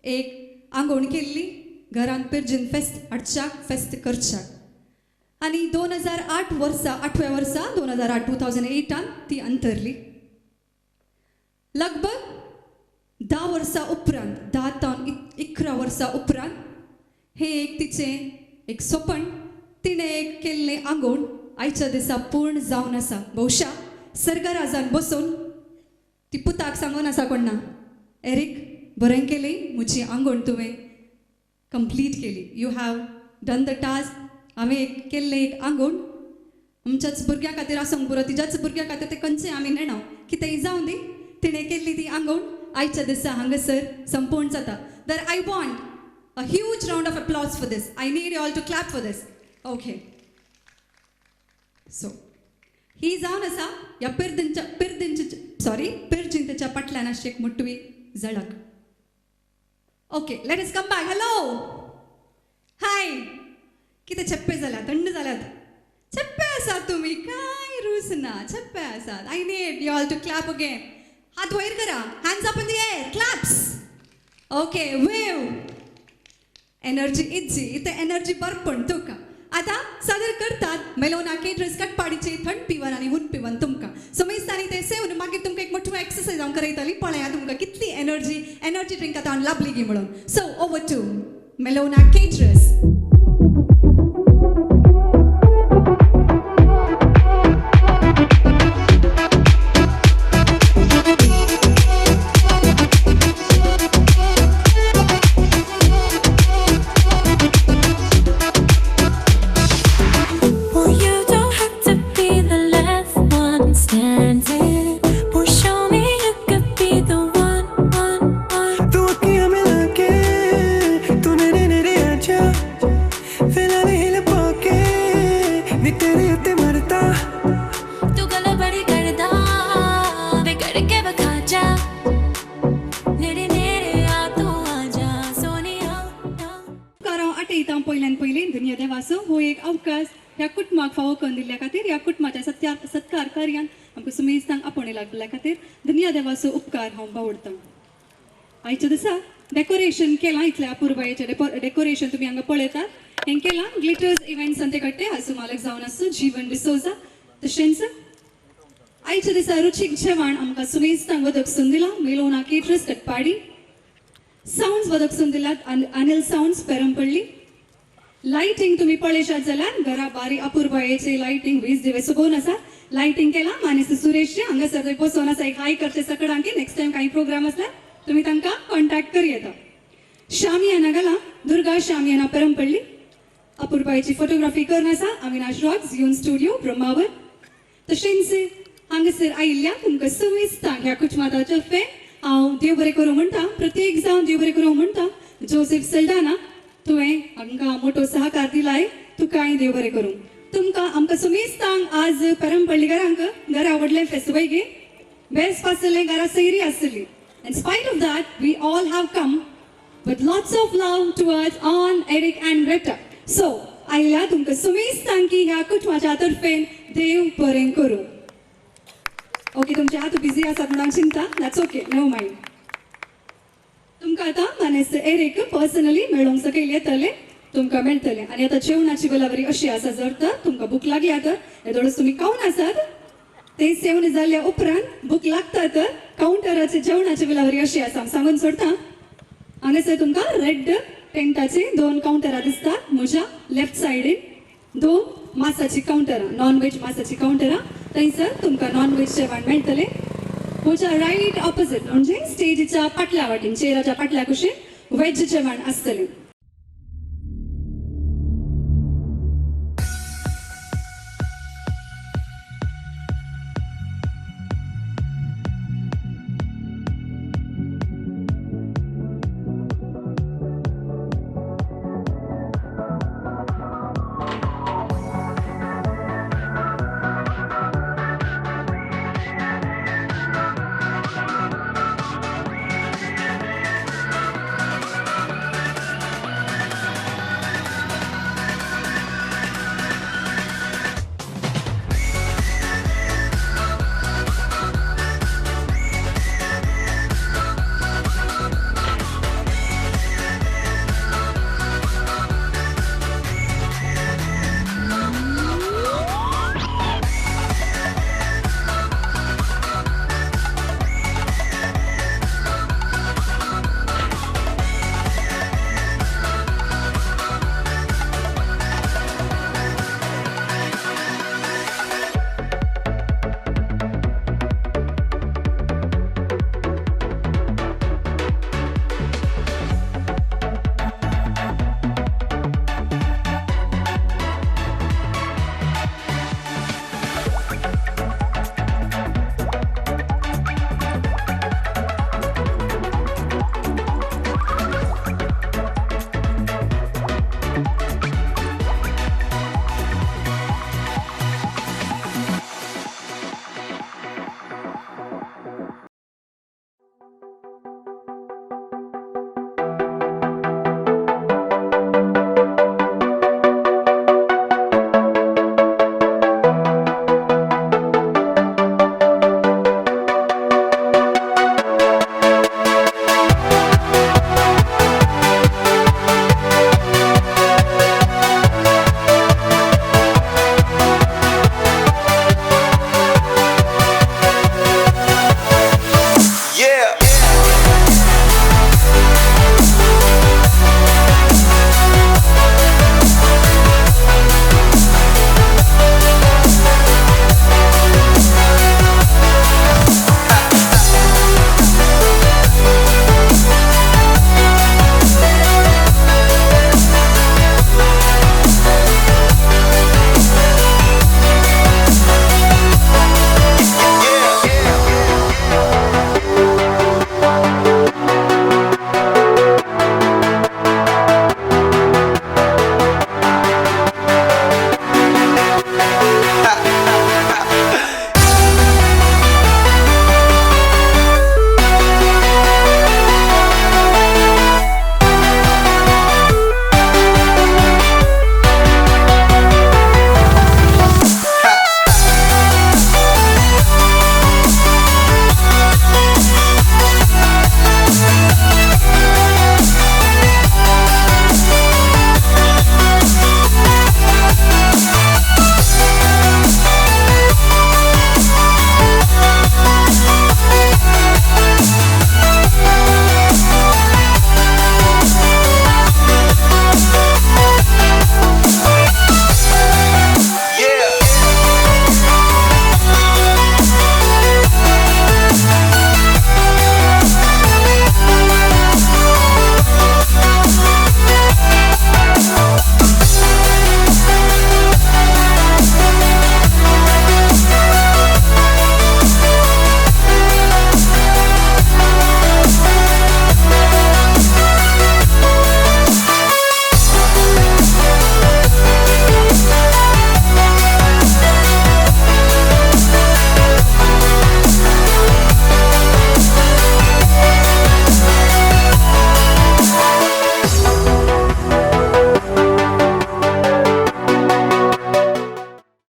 एक आंगवण केल्ली घरांत पिरजेंत फेस्त हाडच्याक फेस्त करच्याक आनी 2008 वर्सा 8व्या वर्सा 2008 ती अंतरली लगभग 10 वर्सां उपरांत 10 ते 11 वर्सां उपरांत हे एक तिचें एक सोपण तिणें एक केल्लें आंगवण आयच्या दिसा पूर्ण जावन आसा भौशा सर्गराजान बसून ती पुताक सांगून आसा कोण ना एरिक बरें केलें म्हजी आंगवण तुवें कंप्लीट केली you have done the task हांवें एक केल्लें एक आंगवण आमच्याच भुरग्यां खातीर आसूंक पुरो तिच्याच भुरग्यां खातीर तें खंयचें आमी नेणो कितेंय जावं दी तिणें केल्ली ती आंगवण आयच्या दिसा हांगासर संपूर्ण जाता दर I want a huge round of applause for this. I need you all to clap for this. Okay. So, ही जावन आसा ह्या पिरजिंतेच्या पटल्यान अशी एक मोठी झळक okay let us come back hello hi कितें छप्पे जाल्यात थंड जाल्यात छप्पे आसात तुमी काय रूस ना छप्पे आसात I need you all to clap again हात वयर करा hands up in the air claps okay wave energy इज्जी ते एनर्जी बरपण तुका आता सादर करतात मेलोना केटरर्स कटपाडीचे थंड पिवन आणि हुन पिवन तुमकां सो मेस्तांनी ते सेवन मागीर तुमकां एक मोठो एक्सरसाइज हांव करयतली पळया तुमकां कितली एनर्जी ड्रिंक आतां हांव लाभली गी म्हणून सो ओवर टू मेलोना केटरर्स धन्य देवासो हो एक अवकाश ह्या कुटुंबाक फावो करून दिल्ल्या खातीर ह्या कुटुंबाच्या सत्कार कार्यान आमकां सुमेस्तांक आपणे लागल्या खातीर धन्य देवाचो उपकार हांव बावडटां आयच्या दिसा डेकोरेशन केलां इतल्या अपुरबायेचें डेकोरेशन तुमी हांगा पळयतात हें केलां ग्लिटर्स इव्हेंट्स ते कट्टे हाचो मालक जावन आसता जीवन डिसोजा तशेंच आयच्या दिसा रुचीक जेवण आमकां सुमेस्तांक वदकसून दिलां मेलोना केटरर्स कटपाडी सावंड्स वदकसून दिल्यात अनिल सावंड्स पेरंपल्ली लाइटिंग तुम्ही पळयशात जाल्यार घरा बारी अपुरबायेचे लाइटिंग वीज दिवे सुबोवन आसा लाइटिंग केला मानेस सुरेश हांगासर थंय बसोन आसा एक हाय करचे सकडांकी नेक्स्ट टाइम काही प्रोग्राम आसल्यार तुम्ही तांकां कॉन्टॅक्ट करी येता शामियाना घाला दुर्गा शामियाना पेरंपल्ली अपुरबायेची फोटोग्राफी करून आसा अविनाश रॉक्स युन स्टुडिओ ब्रह्मावर तशेंच हांगासर आयिल्ल्या तुमकां सुमेस्तांक ह्या कुटुंबाच्या तर्फे हांव देव बरें करूं म्हणटा प्रत्येक जावन देव बरें करूं म्हणटा जोसेफ सल्डाना तुवें आमकां मोठो सहकार दिलाय तुकाय देव बरें करूं तुमकां आमकां सुमेस्तांक आज पेरंपल्लीकारांक घरा आवडलें फेस्टिवल गे बेस्ट आसलें घरा सैरी आसली in spite of that we all have come with lots of love towards on Eric and Greta so आयल्या तुमकां सुमेस्तांक की ह्या कुटुंबाच्या तर्फेन देव बरें करूं ओके तुमचे हात बिझी आसात म्हणून चिंता दॅट्स ओके नो मायंड तुमकां आतां मानेस्त एरिक पर्सनली मेळोंक सकयल येतले तुमकां मेळटले आनी आतां जेवणाची गोलावरी अशी आसा जर तर तुमकां भूक लागल्या तर येदोळस तुमी खावन आसात ते सेवन जाल्ल्या उपरांत भूक लागता तर काउंटराचे जेवणाची गोलावरी अशी आसा हांव सांगून सोडटा हांगासर तुमकां रेड टेंटाचे 2 काउंटरां दिसतात म्हज्या लेफ्ट सायडीन 2 मासाची काउंटरां नॉन व्हेज मासाची काउंटरां थंयसर तुमकां नॉन व्हेज जेवण मेळटलें म्हज्या राईट ऑपोजीट म्हणजे स्टेजीच्या फाटल्या वाटेन चेराच्या फाटल्या कुशीन व्हेज जेवण आसतलें